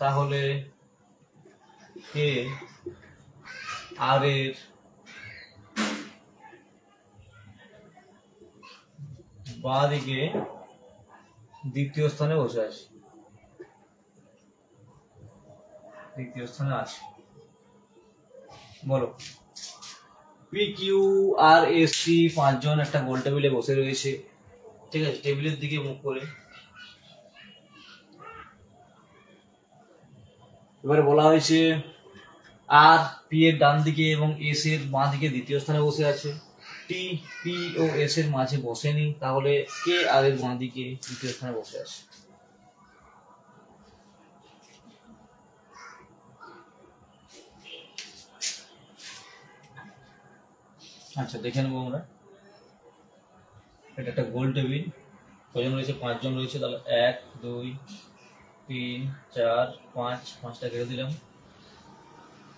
তাহলে কে আর এর বাঁ দিকে দ্বিতীয় স্থানে বসে আছে, দ্বিতীয় স্থানে আছে। বলো, P Q R S T পাঁচজন একটা গোল টেবিলে বসে রয়েছে, ঠিক আছে, টেবিলের দিকে মুখ করে। এবারে বলা হয়েছে আর পি এর ডান দিকে এবং এস এর বাঁ দিকে দ্বিতীয় স্থানে বসে আছে, টি পি ও এস এর মাঝে বসেনি, তাহলে কে আর এর বাঁ দিকে দ্বিতীয় স্থানে বসে আছে। আচ্ছা, দেখে নেবো আমরা। এটা একটা গোল টেবিল, কজন রয়েছে, পাঁচজন রয়েছে, তাহলে 1 2 3 4 5, পাঁচটা কেটে দিলাম।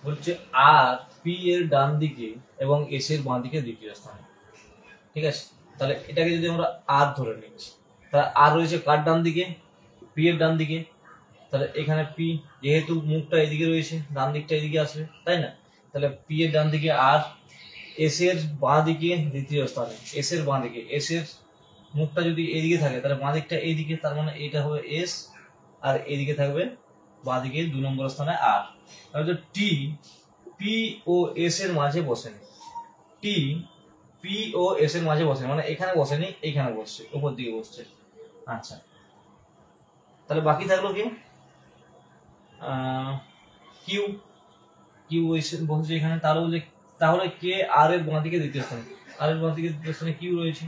বলছে আর পি এর ডান দিকে এবং এস এর বাঁ দিকে দ্বিতীয় স্থানে, ঠিক আছে। তাহলে এটাকে যদি আমরা আর ধরে নিচ্ছি, তাহলে আর রয়েছে কার ডান দিকে, পি এর ডান দিকে, তাহলে এখানে পি, যেহেতু মুখটা এদিকে রয়েছে, ডান দিকটা এদিকে আসবে, তাই না। তাহলে পি এর ডান দিকে আর, এস এর বাঁ দিকে দ্বিতীয় স্থানে, এস এর বাঁ দিকে, এস এর মুখটা যদি এদিকে থাকে তাহলে বাঁ দিকটা এইদিকে, তার মানে এটা হবে এস, আর এদিকে থাকবে বাঁ দিকে 2 নম্বর স্থানে আর। তাহলে টি পি ও এস এর মাঝে বসেনি, টি পি ও এস এর মাঝে বসেনি, মানে এখানে বসেনি, এখানে বসছে, উপর দিকে বসছে। আচ্ছা, তাহলে বাকি থাকলো কি, কিউ, কিউ বসেছে এখানে, তাহলে কে আর এর বাঁ দিকে দ্বিতীয় স্থানে, আর এর বাঁ দিকে দ্বিতীয় স্থানে কিউ রয়েছে,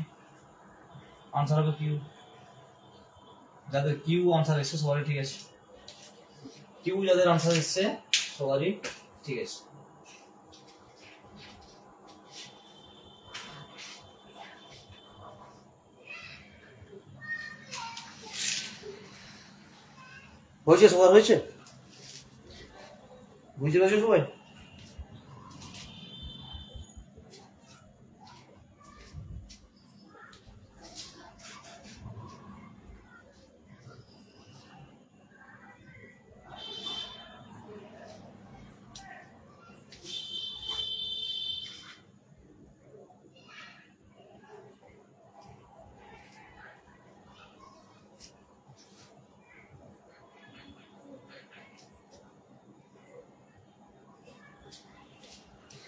আনসার হবে কিউ। যাদের কিউ আনসার এসছে সবারই ঠিক আছে, কিউ যাদের আনসার এসছে সবারই ঠিক আছে। হয়েছে, সবার হয়েছে, বুঝতে পারছো সবাই?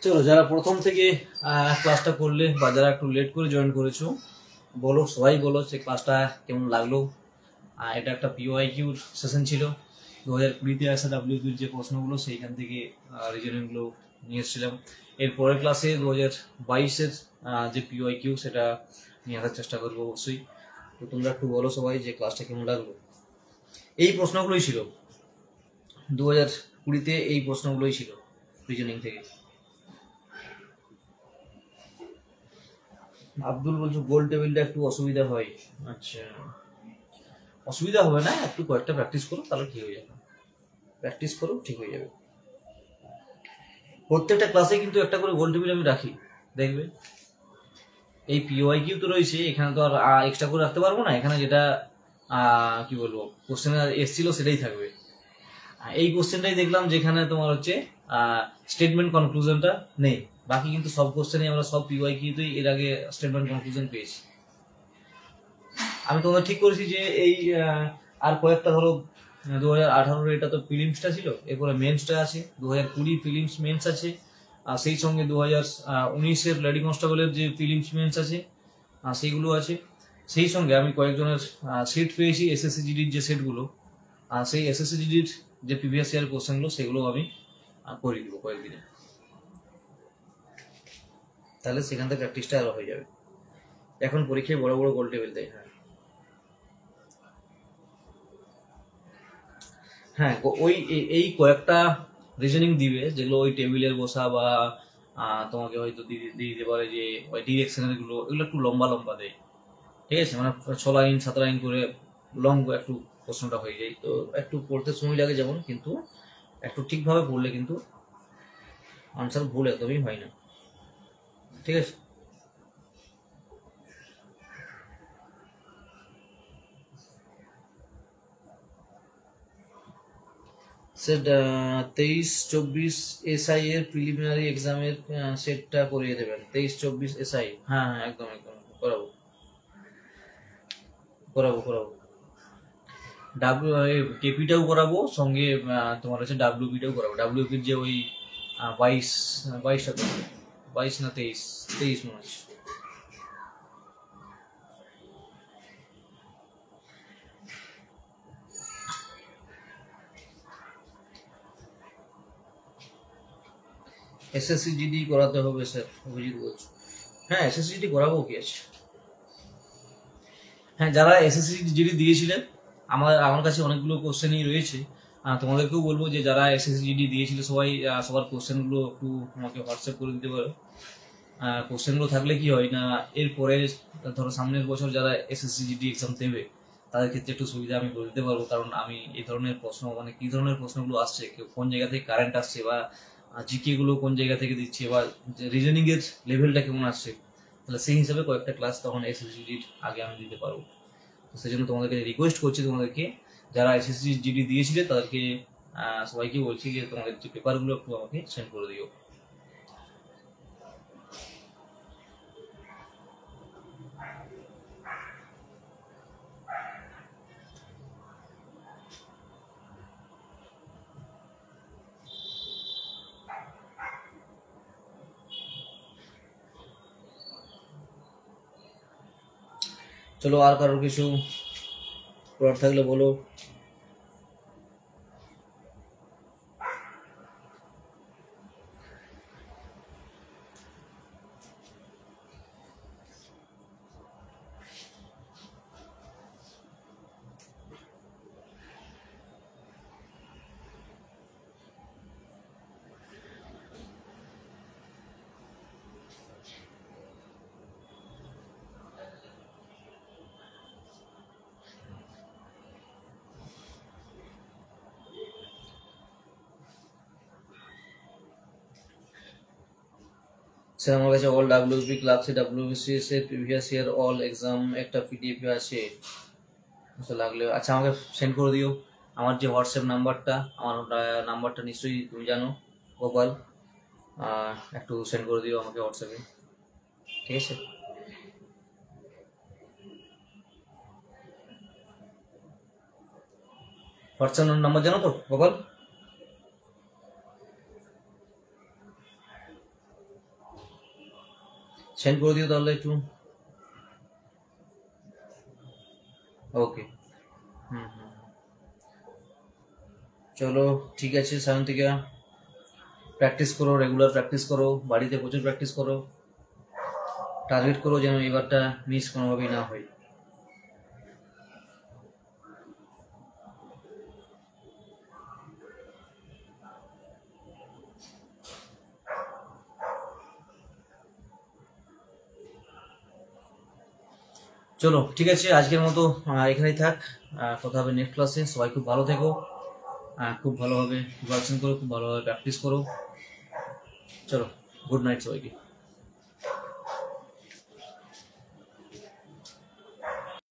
চলো, যারা প্রথম থেকে ক্লাসটা করলে বা যারা একটু লেট করে জয়েন করেছো, বলো, সবাই বলো যে ক্লাসটা কেমন লাগলো। এটা একটা পিওআইকিউ সেশন ছিল, 2020-তে আসা ডাব্লিউবির যে প্রশ্নগুলো সেইখান থেকে রিজনিংগুলো নিয়ে এসেছিলাম। এর পরের ক্লাসে 2022-এর যে পিওআইকিউ সেটা নিয়ে আসার চেষ্টা করবো অবশ্যই। তো তোমরা একটু বলো সবাই যে ক্লাসটা কেমন লাগলো। এই প্রশ্নগুলোই ছিল 2020-তে, এই প্রশ্নগুলোই ছিল রিজনিং থেকে। আব্দুল বলছো গোল টেবিলটা একটু অসুবিধা হয়। আচ্ছা, অসুবিধা হবে না, একটু কয়েকটা প্র্যাকটিস করো তাহলে ঠিক হয়ে যাবে। প্র্যাকটিস করো, ঠিক হয়ে যাবে। প্রত্যেকটা ক্লাসে কিন্তু একটা করে গোল টেবিল আমি রাখি, দেখবে। এই পিওয়াই কিউ তো রয়েছে, এখানে তো আর এক্সট্রা করে রাখতে পারবো না, এখানে যেটা কি বলবো কোশ্চেন এসছিল সেটাই থাকবে। এই কোশ্চেনটাই দেখলাম যেখানে তোমার হচ্ছে স্টেটমেন্ট কনক্লুশনটা নেই, বাকি কিন্তু সব কোশ্চেনে আমরা সব পিওয়াই কিউতেই এর আগে স্টেটমেন্ট কনক্লুশন পেয়েছি। আমি তোমাদের ঠিক করেছি যে এই আর কয়েকটা ধরো 2018 এটা তো প্রিলিমসটা ছিল, এরপরে মেন্সটা আছে, 2020 প্রিলিমস মেন্স আছে, আর সেই সঙ্গে 2019 লেডি কনস্টেবলের যে প্রিলিমস মেন্স আছে সেইগুলো আছে। সেই সঙ্গে আমি কয়েকজনের সেট পেয়েছি এসএসসি জিডির যে সেটগুলো, সেই এসএসসি জিডির যে প্রিভিয়াস ইয়ার কোশ্চেনগুলো সেগুলো আমি করে দিব কয়েকদিনে, তাহলে সেখান থেকে প্র্যাকটিসটা আরো হয়ে যাবে। এখন পরীক্ষায় বড় বড় গোল টেবিল দেয়। হ্যাঁ, ওই এই কয়েকটা রিজনিং দিবে যেগুলো ওই টেবিলের বসা বা তোমাকে হয়তো দিয়ে দিতে পারে যে ওই ডিরেকশনের গুলো, এগুলো একটু লম্বা লম্বা দেয়, ঠিক আছে, মানে 6 লাইন 7 লাইন করে লং একটু প্রশ্নটা হয়ে যায়, তো একটু পড়তে সময় লাগে যেমন, কিন্তু একটু ঠিকভাবে পড়লে কিন্তু আনসার ভুল একদমই হয় না, ঠিক আছে। স্যার 23-24 এসআই এর প্রিলিমিনারি এক্সামের সেটটা করিয়ে দেবেন। 23-24 এসআই, হ্যাঁ হ্যাঁ একদম একদম করাবো করাবো করাবো। কেপিটাও করাবো সঙ্গে, তোমার হচ্ছে ডাব্লিউপিটাও করাবো। ডাব্লিউপির যে ওই 22টা তো, 22 না 23, 23 মনে হচ্ছে। এসএসসি জিডি করাতে হবে স্যার, অভিজিৎ বলছো। হ্যাঁ এসএসসি জিডি করাবো, কি আছে। হ্যাঁ, যারা এসএসসি জিডি দিয়েছিলেন, আমার কাছে অনেকগুলো কোশ্চেনই রয়েছে, তোমাদেরকেও বলবো যে যারা এসএসসি জিডি দিয়েছিল সবাই সবার কোশ্চেনগুলো একটু আমাকে হোয়াটসঅ্যাপ করে দিতে পারো। কোশ্চেনগুলো থাকলে কি হয় না, এরপরে ধরো সামনের বছর যারা এসএসসি জিডি এক্সাম দেবে তাদের ক্ষেত্রে একটু সুবিধা আমি করে দিতে পারবো, কারণ আমি এই ধরনের প্রশ্ন, মানে কি ধরনের প্রশ্নগুলো আসছে, কেউ কোন জায়গা থেকে কারেন্ট আসছে, বা জিকে গুলো কোন জায়গা থেকে দিচ্ছে, বা রিজনিং এর লেভেলটা কেমন আসছে, তাহলে সেই হিসাবে কয়েকটা ক্লাস তখন এসএসসি জিডির আগে আমি দিতে পারবো। তো সেই জন্য তোমাদেরকে রিকোয়েস্ট করছি, তোমাদেরকে যারা এসএসসি জিডি দিয়েছিলে তাদেরকে সবাইকে বলছি যে তোমাদের যে পেপারগুলো একটু আমাকে সেন্ড করে দিও। চলো, আর কারোর কিছু করার থাকলে বলো। স্যার আমার কাছে অল ডাব্লিউপি ক্লাসে ডাব্লিউবিসিএস এর প্রিভিয়াস ইয়ার অল এক্সাম একটা পিডিএফ আছে, লাগলে আচ্ছা আমাকে সেন্ড করে দিও। আমার যে হোয়াটসঅ্যাপ নাম্বারটা, আমার নাম্বারটা নিশ্চয়ই তুমি জানো, গোপাল, একটু সেন্ড করে দিও আমাকে হোয়াটসঅ্যাপে, ঠিক আছে। হোয়াটসঅ্যাপ নাম্বার জানো তো গোপাল? সেন্ড করে দিও তাহলে একটু। ওকে, হুম হুম, চলো ঠিক আছে সায়ন্তিকা, প্র্যাকটিস করো, রেগুলার প্র্যাকটিস করো, বাড়িতে প্রচুর প্র্যাকটিস করো, টার্গেট করো যেন এবারটা মিস কোনোভাবেই না হয়। চলো ঠিক আছে, আজকের মতো এখানেই থাক। কথা হবে নেক্সট ক্লাসে। সবাই খুব ভালো থেকো, খুব ভালোভাবে প্রিপারেশন করো, খুব ভালোভাবে প্র্যাকটিস করো। চলো, গুড নাইট সবাইকে।